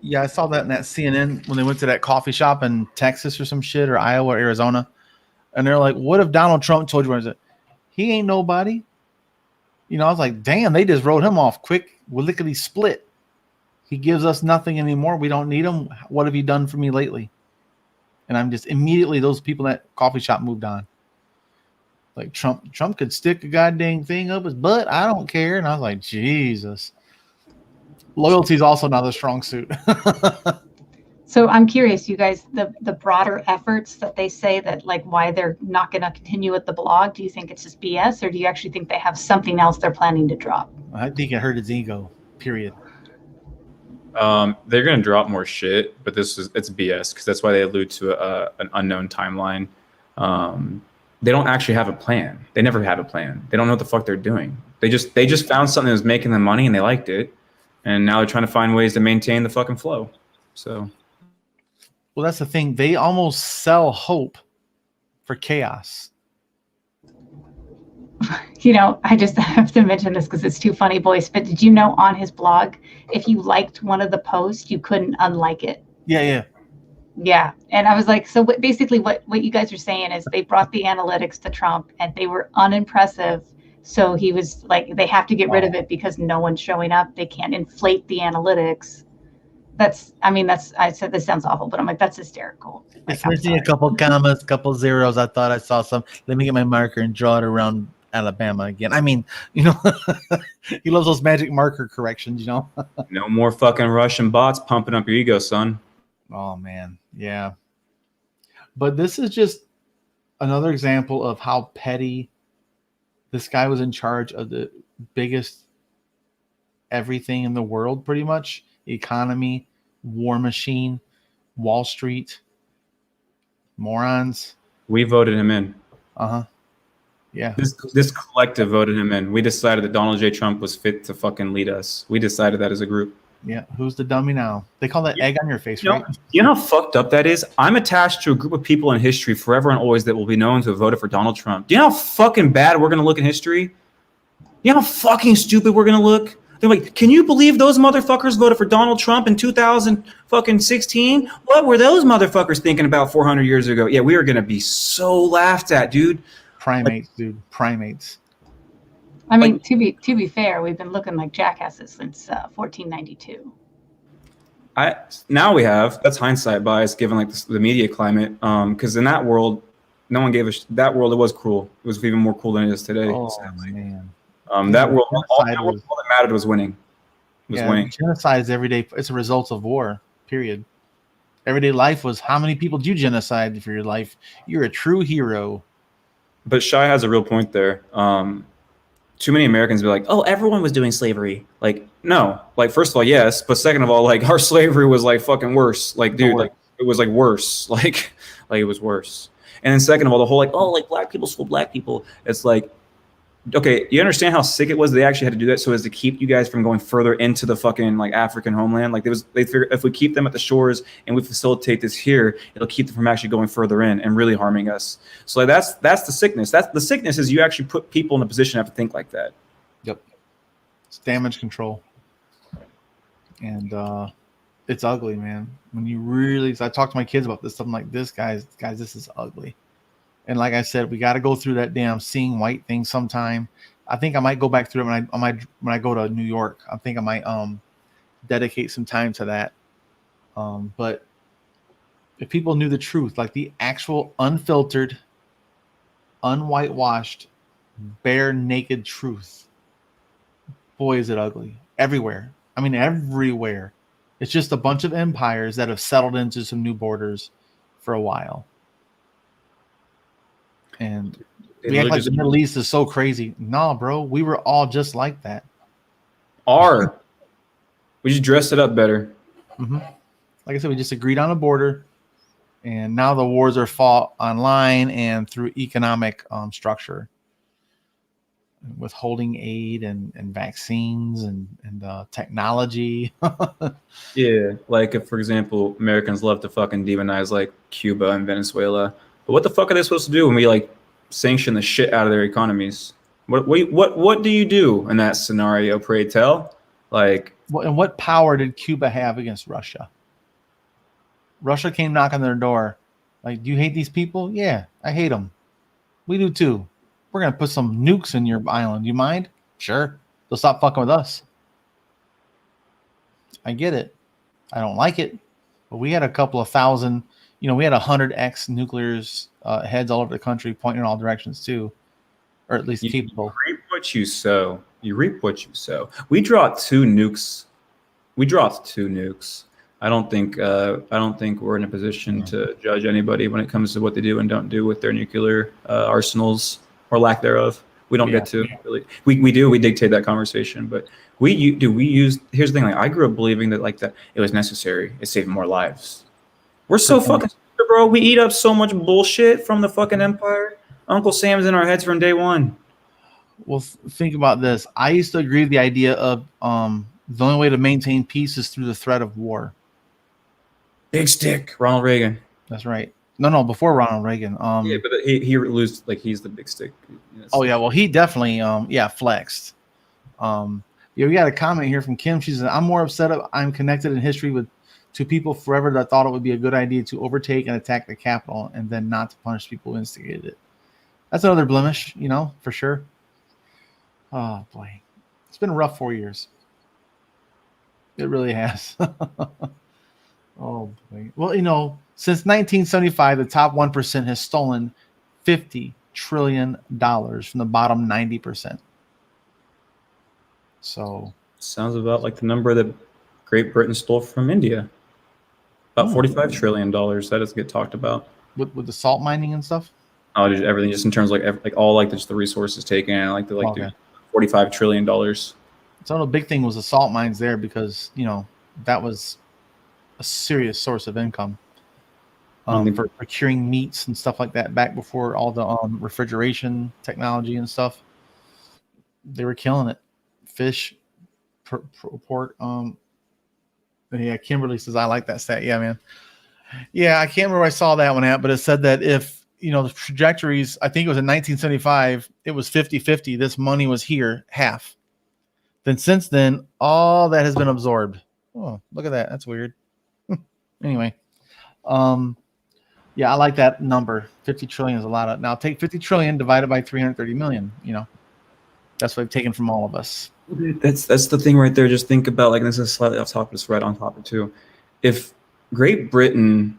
S1: Yeah, I saw that in that CNN when they went to that coffee shop in Texas or some shit, or Iowa or Arizona. And they're like, what if Donald Trump told you, he ain't nobody? I was like, damn, they just wrote him off quick, lickety split. He gives us nothing anymore. We don't need him. What have you done for me lately? And I'm just immediately, those people in that coffee shop moved on. Like Trump could stick a goddamn thing up his butt. I don't care. And I was like, Jesus. Loyalty is also not a strong suit.
S3: So I'm curious, you guys, the broader efforts that they say that like why they're not going to continue with the blog, do you think it's just BS or do you actually think they have something else they're planning to drop?
S1: I think it hurt his ego. Period.
S2: They're gonna drop more shit, but it's BS because that's why they allude to an unknown timeline. They don't actually have a plan. They never had a plan. They don't know what the fuck they're doing. They just found something that was making them money and they liked it, and now they're trying to find ways to maintain the fucking flow. So,
S1: well, that's the thing. They almost sell hope for chaos.
S3: You know, I just have to mention this because it's too funny, Boyce. But did you know on his blog, if you liked one of the posts, you couldn't unlike it?
S1: Yeah.
S3: Yeah. And I was like, so basically what you guys are saying is they brought the analytics to Trump and they were unimpressive. So he was like, they have to get rid of it because no one's showing up. They can't inflate the analytics. I said this sounds awful, but I'm like, that's hysterical. Like,
S1: It's missing a couple commas, couple zeros. I thought I saw some. Let me get my marker and draw it around Alabama again. I mean, you know, he loves those magic marker corrections, you know.
S2: no more fucking Russian bots pumping up your ego, son.
S1: Oh man, yeah. But this is just another example of how petty this guy was in charge of the biggest everything in the world, pretty much. Economy, war machine, Wall Street, morons.
S2: We voted him in.
S1: Yeah.
S2: This collective voted him in. We decided that Donald J. Trump was fit to fucking lead us. We decided that as a group.
S1: Yeah. Who's the dummy now? They call that egg on your face, right?
S2: You know how fucked up that is? I'm attached to a group of people in history forever and always that will be known to have voted for Donald Trump. Do you know how fucking bad we're going to look in history? You know how fucking stupid we're going to look? They're like, can you believe those motherfuckers voted for Donald Trump in 2016? What were those motherfuckers thinking about 400 years ago? Yeah, we are going to be so laughed at, dude.
S1: Primates, dude. Primates.
S3: I mean, to be fair, we've been looking like jackasses since 1492.
S2: Now we have, that's hindsight bias given like the media climate. Because in that world, no one gave that world, it was cruel. It was even more cruel than it is today.
S1: Oh,
S2: sadly.
S1: man.
S2: That world, all that mattered was winning. Winning.
S1: Genocide is every day. It's a result of war, period. Everyday life was how many people do you genocide for your life? You're a true hero.
S2: But Shai has a real point there. Too many Americans be like, oh, everyone was doing slavery. Like, no. Like, first of all, yes. But second of all, like, our slavery was, like, fucking worse. Like, dude, like, it was, like, worse. Like it was worse. And then second of all, the whole, like, oh, like, black people school black people. It's like, okay, you understand how sick it was? They actually had to do that so as to keep you guys from going further into the fucking like African homeland. Like they figured if we keep them at the shores and we facilitate this here, it'll keep them from actually going further in and really harming us. So like that's the sickness. That's the sickness is you actually put people in a position to have to think like that.
S1: Yep. It's damage control. And it's ugly, man. When you really, I talk to my kids about this stuff. I'm like, guys, this is ugly. And like I said, we got to go through that damn seeing white thing sometime. I think I might go back through it when I go to New York. I think I might dedicate some time to that. But if people knew the truth, like the actual unfiltered, unwhitewashed, bare naked truth, boy, is it ugly. Everywhere. I mean, everywhere. It's just a bunch of empires that have settled into some new borders for a while. And we act like the Middle East is so crazy. No, bro, we were all just like that.
S2: We just dressed it up better.
S1: Mm-hmm. Like I said, we just agreed on a border, and now the wars are fought online and through economic structure, withholding aid and vaccines and technology.
S2: Yeah, like if, for example, Americans love to fucking demonize like Cuba and Venezuela. But what the fuck are they supposed to do when we like sanction the shit out of their economies? What do you do in that scenario? Pray tell. Like,
S1: and what power did Cuba have against Russia? Russia came knocking on their door. Like, do you hate these people? Yeah, I hate them. We do too. We're gonna put some nukes in your island. You mind? Sure. They'll stop fucking with us. I get it. I don't like it, but we had a couple of thousand. We had 100x nuclears heads all over the country, pointing in all directions too, or at least capable.
S2: You reap what you sow. You reap what you sow. We dropped two nukes. I don't think we're in a position to judge anybody when it comes to what they do and don't do with their nuclear arsenals or lack thereof. We don't get to really. We dictate that conversation, but we use. Here's the thing. Like, I grew up believing that it was necessary. It saved more lives. We're so fucking stupid, bro. We eat up so much bullshit from the fucking empire. Uncle Sam's in our heads from day one.
S1: Well, think about this. I used to agree with the idea of the only way to maintain peace is through the threat of war.
S2: Big stick, Ronald Reagan.
S1: That's right. No, before Ronald Reagan.
S2: Yeah, but he lose like he's the big stick.
S1: Oh yeah, well he definitely flexed. We got a comment here from Kim. She said, "I'm more upset. I'm connected in history with two people forever that thought it would be a good idea to overtake and attack the Capitol and then not to punish people who instigated it." That's another blemish, for sure. Oh boy, it's been a rough 4 years. It really has. Oh boy. Well, since 1975, the top 1% has stolen $50 trillion from the bottom 90%. So
S2: sounds about like the number that Great Britain stole from India. About $45 trillion. That doesn't get talked about.
S1: With the salt mining and stuff.
S2: Oh, just everything, just in terms of just the resources taken, and $45 trillion.
S1: So the big thing was the salt mines there because that was a serious source of income for procuring meats and stuff like that back before all the refrigeration technology and stuff. They were killing it. Fish, pork. Yeah, Kimberly says, I like that stat. Yeah, man. Yeah, I can't remember where I saw that one at, but it said that if, the trajectories, I think it was in 1975, it was 50-50. This money was here, half. Then since then, all that has been absorbed. Oh, look at that. That's weird. Anyway. Yeah, I like that number. 50 trillion is a lot. Now take 50 trillion divided by 330 million, That's what they've taken from all of us.
S2: That's the thing right there. Just think about, this is slightly off topic, it's right on topic too. If Great Britain,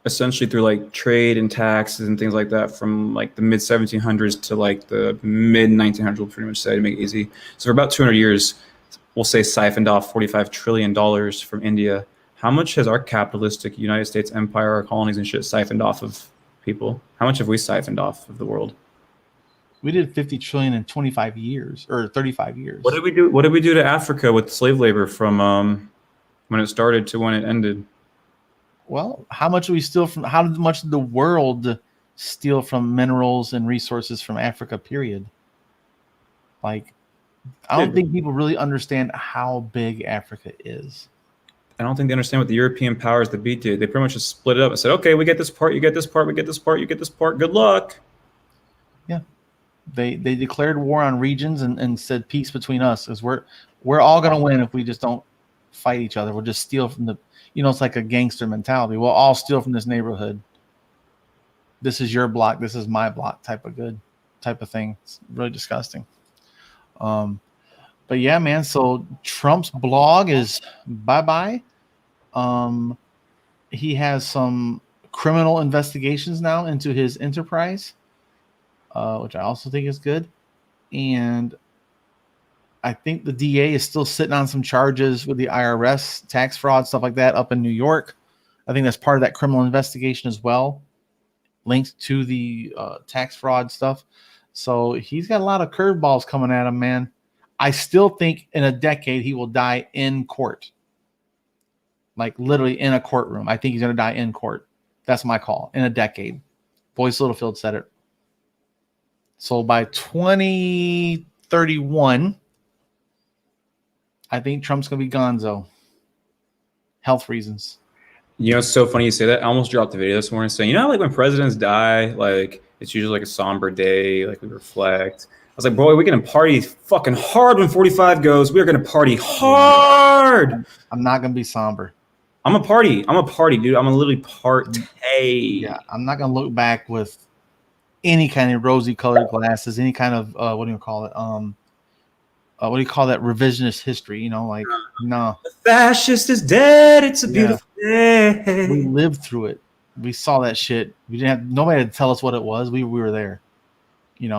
S2: essentially through trade and taxes and things like that, from the mid 1700s to the mid 1900s, we'll pretty much say to make it easy. So for about 200 years, we'll say siphoned off $45 trillion from India. How much has our capitalistic United States empire, our colonies and shit, siphoned off of people? How much have we siphoned off of the world?
S1: We did 50 trillion in 25 years or 35 years.
S2: What did we do? What did we do to Africa with slave labor from when it started to when it ended?
S1: Well, how much do we steal from? How much did the world steal from minerals and resources from Africa? Period. I don't think people really understand how big Africa is.
S2: I don't think they understand what the European powers that be did. They pretty much just split it up and said, "Okay, we get this part, you get this part, we get this part, you get this part. Good luck."
S1: Yeah. They declared war on regions and said peace between us, because we're all gonna win if we just don't fight each other. We'll just steal from the it's like a gangster mentality. We'll all steal from this neighborhood. This is your block, this is my block type of thing. It's really disgusting. But yeah, man, so Trump's blog is bye-bye. He has some criminal investigations now into his enterprise. Which I also think is good. And I think the DA is still sitting on some charges with the IRS, tax fraud, stuff like that up in New York. I think that's part of that criminal investigation as well, linked to the tax fraud stuff. So he's got a lot of curveballs coming at him, man. I still think in a decade he will die in court. Literally in a courtroom. I think he's going to die in court. That's my call. In a decade. Boyce Littlefield said it. So by 2031, I think Trump's going to be gonzo. Health reasons.
S2: It's so funny you say that. I almost dropped the video this morning saying, when presidents die, it's usually a somber day, we reflect. I was like, boy, we're going to party fucking hard when 45 goes. We're going to party hard.
S1: I'm not going to be somber.
S2: I'm a party, dude. I'm going to literally partay.
S1: Yeah, I'm not going to look back with any kind of rosy colored glasses, any kind of what do you call it? What do you call that? Revisionist history, no.
S2: The fascist is dead. It's a beautiful day.
S1: We lived through it. We saw that shit. We didn't have nobody to tell us what it was. We were there.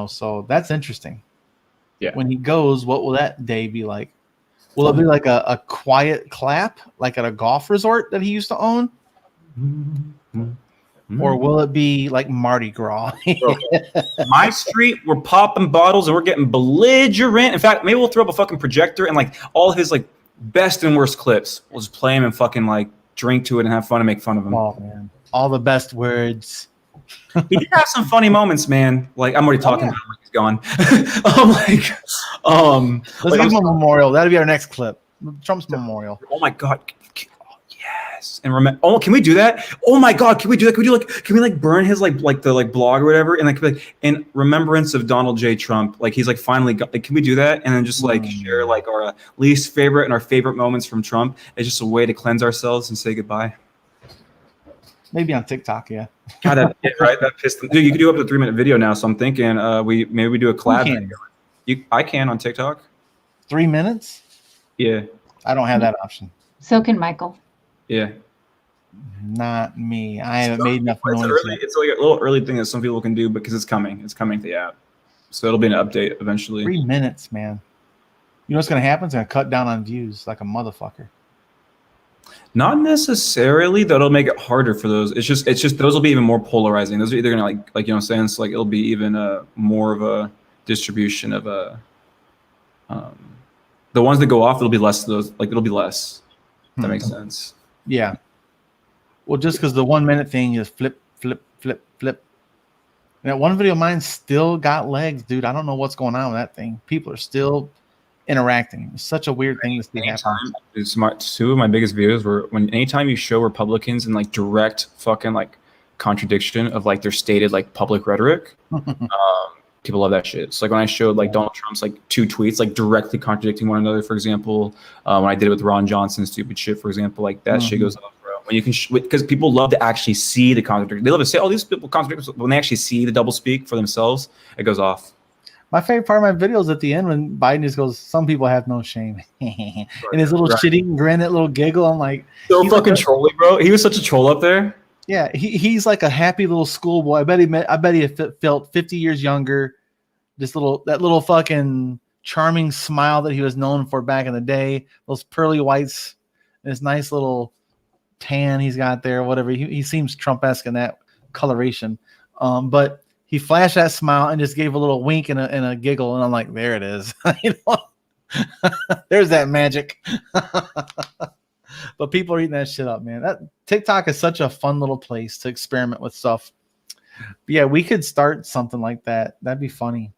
S1: So that's interesting.
S2: Yeah.
S1: When he goes, what will that day be like? Will it be like a quiet clap, like at a golf resort that he used to own? Or will it be like Mardi Gras?
S2: My street, we're popping bottles and we're getting belligerent. In fact, maybe we'll throw up a fucking projector and like all his like best and worst clips. We'll just play him and fucking like drink to it and have fun and make fun of him.
S1: Oh man, all the best words.
S2: He did have some funny moments, man. Like I'm already talking about him like he's gone.
S1: Let's give him a memorial. That'll be our next clip. Trump's memorial.
S2: Oh my god. Yes. And remember, can we do that? Oh my god, can we do that? Can we like burn his like the blog or whatever and like in remembrance of Donald J. Trump? Like he's like finally got, like, can we do that? And then just like share like our least favorite and our favorite moments from Trump. It's just a way to cleanse ourselves and say goodbye.
S1: Maybe on TikTok, yeah.
S2: God, right? That pissed them. Dude, you can do up to 3-minute video now. So I'm thinking we do a collab video. I can on TikTok.
S1: 3 minutes?
S2: Yeah.
S1: I don't have that option.
S3: So can Michael.
S2: Yeah.
S1: Not me. I haven't made enough noise.
S2: It's like a little early thing that some people can do because it's coming. It's coming to the app. So it'll be an update eventually.
S1: 3 minutes, man. You know what's going to happen? It's going to cut down on views like a motherfucker.
S2: Not necessarily, though. It'll make it harder for those. It's just those will be even more polarizing. Those are either gonna like you know what I'm saying. So like it'll be even more of a distribution of the ones that go off. It'll be less of those. Like it'll be less. If that makes sense.
S1: Yeah. Well, just because the 1 minute thing is flip, flip, flip, flip. And that one video of mine still got legs, dude. I don't know what's going on with that thing. People are still interacting. It's such a weird thing to see happen.
S2: Two of my biggest videos were anytime you show Republicans in like direct fucking like contradiction of like their stated like public rhetoric, people love that shit. So like when I showed like Donald Trump's like 2 tweets like directly contradicting one another, for example, when I did it with Ron Johnson's stupid shit, for example, like that shit goes off, bro. When you can, because people love to actually see the contradiction. They love to say, "Oh, these people contradict." When they actually see the double speak for themselves, it goes off.
S1: My favorite part of my videos at the end when Biden just goes, "Some people have no shame," and his little shitty grin, that little giggle. I'm like,
S2: so fucking trolly, bro. He was such a troll up there.
S1: Yeah, he's like a happy little schoolboy. I bet he felt 50 years younger. That little fucking charming smile that he was known for back in the day. Those pearly whites, this nice little tan he's got there. Whatever. He seems Trump-esque in that coloration. But he flashed that smile and just gave a little wink and a giggle, and I'm like, there it is. You know, there's that magic. But people are eating that shit up, man. That TikTok is such a fun little place to experiment with stuff. But yeah, we could start something like that. That'd be funny.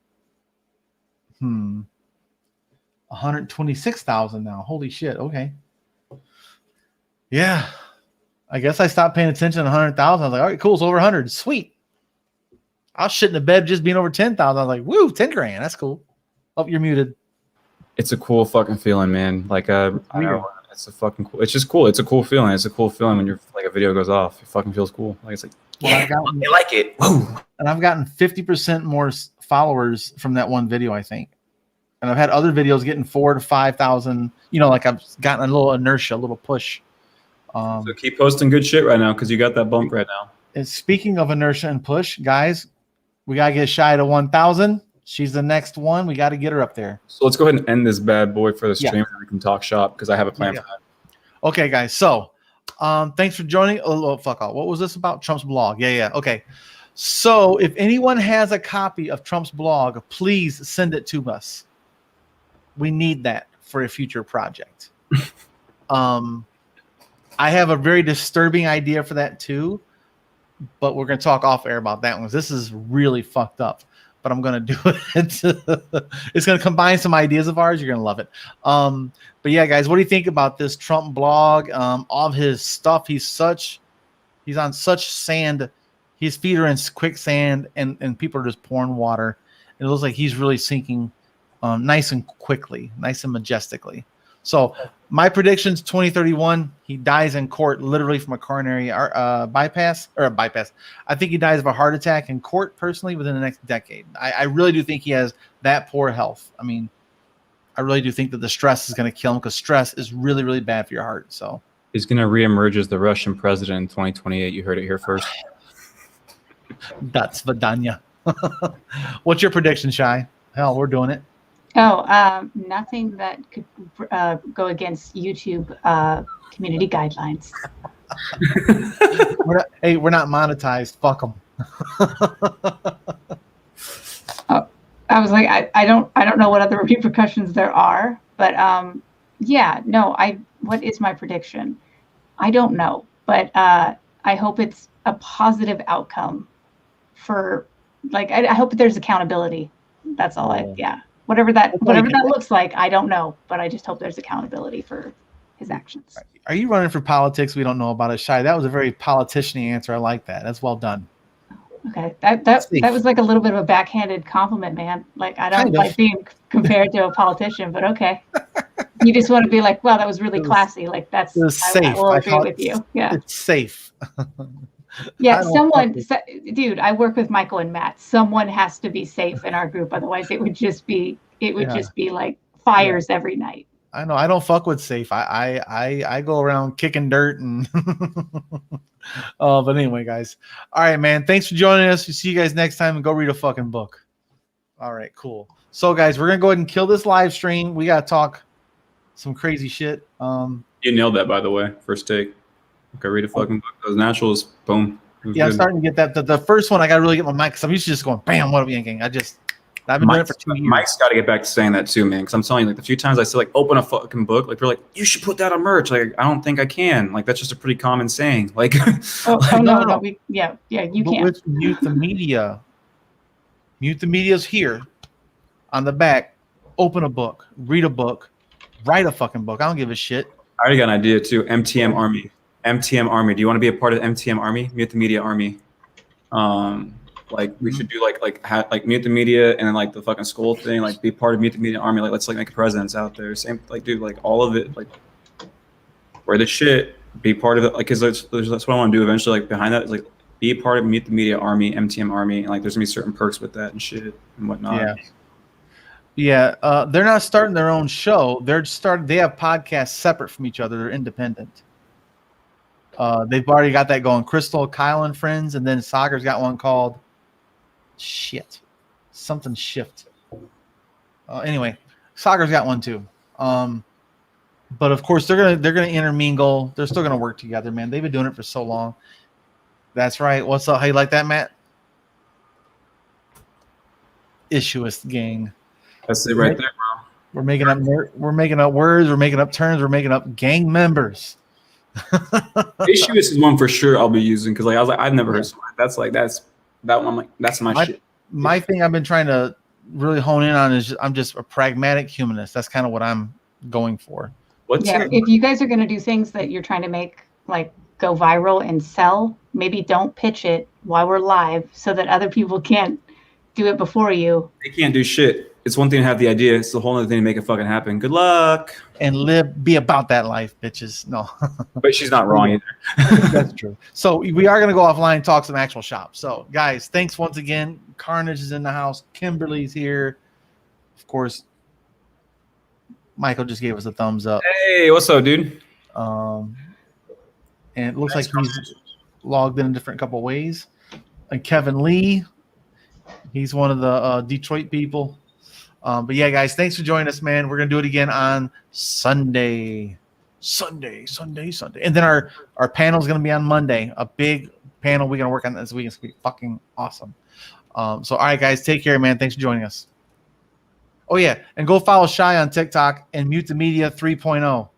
S1: 126,000 now. Holy shit. Okay. Yeah. I guess I stopped paying attention to 100,000. I was like, all right, cool. It's over 100. Sweet. I was shitting the bed just being over 10,000. I was like, woo, 10 grand. That's cool. Oh, you're muted.
S2: It's a cool fucking feeling, man. Like, I don't know. It's a fucking cool. It's just cool. It's a cool feeling. It's a cool feeling when you're like a video goes off. It fucking feels cool. Like it's like, yeah, I like it. Woo.
S1: And I've gotten 50% more followers from that one video, I think. And I've had other videos getting 4,000 to 5,000. You know, like I've gotten a little inertia, a little push.
S2: So keep posting good shit right now because you got that bump right now.
S1: And speaking of inertia and push, guys, we gotta get shy to 1,000. She's the next one. We got to get her up there.
S2: So let's go ahead and end this bad boy for the stream. And we can talk shop because I have a plan for that.
S1: Okay, guys. So thanks for joining. Oh, fuck off. What was this about? Trump's blog. Yeah. Okay. So if anyone has a copy of Trump's blog, please send it to us. We need that for a future project. I have a very disturbing idea for that too, but we're going to talk off air about that one. This is really fucked up. But I'm going to do it. It's going to combine some ideas of ours. You're going to love it. But yeah, guys, what do you think about this Trump blog? All of his stuff, he's on such sand. His feet are in quicksand, and people are just pouring water. It looks like he's really sinking nice and quickly, nice and majestically. So my predictions, 2031, he dies in court literally from a coronary bypass. I think he dies of a heart attack in court personally within the next decade. I really do think he has that poor health. I mean, I really do think that the stress is going to kill him because stress is really, really bad for your heart. So
S2: he's going to reemerge as the Russian president in 2028. You heard it here first.
S1: That's Vidanya. What's your prediction, Shy? Hell, we're doing it.
S3: Nothing that could go against YouTube community guidelines.
S1: We're not monetized. Fuck them.
S3: I was like, I don't know what other repercussions there are, but what is my prediction? I don't know, but I hope it's a positive outcome for, like, I hope that there's accountability. That's all. Whatever that looks like, I don't know, but I just hope there's accountability for his actions.
S1: Are you running for politics? We don't know about it, Shy. That was a very politician-y answer. I like that. That's well done.
S3: Okay, that was like a little bit of a backhanded compliment, man. Like, I don't like being compared to a politician, but okay. You just want to be like, well, that was really classy. Like, that's
S1: safe.
S3: I will agree with you. Yeah,
S1: it's safe.
S3: Yeah, dude, I work with Michael and Matt. Someone has to be safe in our group, otherwise it would just be like fires every night.
S1: I know. I don't fuck with safe. I go around kicking dirt and. But anyway, guys. All right, man. Thanks for joining us. We'll see you guys next time, and go read a fucking book. All right, cool. So, guys, we're gonna go ahead and kill this live stream. We gotta talk some crazy shit.
S2: You nailed that, by the way. First take. Okay, read a fucking book. Those naturals, boom.
S1: Yeah, I'm starting to get that. The first one, I got to really get my mic because I'm used to just going, bam, what are we yanking? I've been doing it for 2 years.
S2: Mike's got to get back to saying that too, man. Because I'm telling you, like, the few times I say, like, open a fucking book, like, they're like, you should put that on merch. Like, I don't think I can. Like, that's just a pretty common saying. Like,
S3: no. You can't.
S1: With Mute the Media. Mute the Media's here on the back. Open a book, read a book, write a fucking book. I don't give a shit.
S2: I already got an idea too. MTM Army. MTM Army. Do you want to be a part of MTM Army? Mute the Media Army. Like, we should do like Mute the Media and then like the fucking school thing. Like, be part of Mute the Media Army. Like, let's like make presidents out there. Same, like, dude, like all of it. Like, wear the shit. Be part of it. Like, cause that's what I want to do eventually. Like, behind that is like be a part of Mute the Media Army, MTM Army, and like there's gonna be certain perks with that and shit and whatnot.
S1: Yeah. They're not starting their own show. They have podcasts separate from each other. They're independent. They've already got that going. Crystal, Kyle, and friends, and then Soccer's got one called something shift. Anyway, Soccer's got one too. But of course they're gonna intermingle. They're still gonna work together, man. They've been doing it for so long. That's right. What's up? How you like that, Matt? Issuist gang.
S2: That's it right there, bro.
S1: We're making up words. We're making up terms. We're making up gang members.
S2: Issuist is one for sure I'll be using because like I was like I've never heard something that's that one. I'm like that's my shit.
S1: My thing I've been trying to really hone in on is I'm just a pragmatic humanist. That's kind of what I'm going for.
S3: If you guys are going to do things that you're trying to make like go viral and sell, maybe don't pitch it while we're live so that other people can't do it before you.
S2: They can't do shit. It's one thing to have the idea. It's a whole other thing to make it fucking happen. Good luck.
S1: And be about that life, bitches. No.
S2: But she's not wrong either.
S1: That's true. So we are going to go offline and talk some actual shops. So, guys, thanks once again. Carnage is in the house. Kimberly's here. Of course, Michael just gave us a thumbs up.
S2: Hey, what's up, dude?
S1: And it looks like he's logged in a different couple ways. And Kevin Lee, he's one of the Detroit people. But yeah, guys, thanks for joining us, man. We're gonna do it again on Sunday. And then our panel is gonna be on Monday. A big panel we're gonna work on this week. It's gonna be fucking awesome. So all right, guys, take care, man. Thanks for joining us. Oh yeah, and go follow Shy on TikTok and Mute the Media 3.0.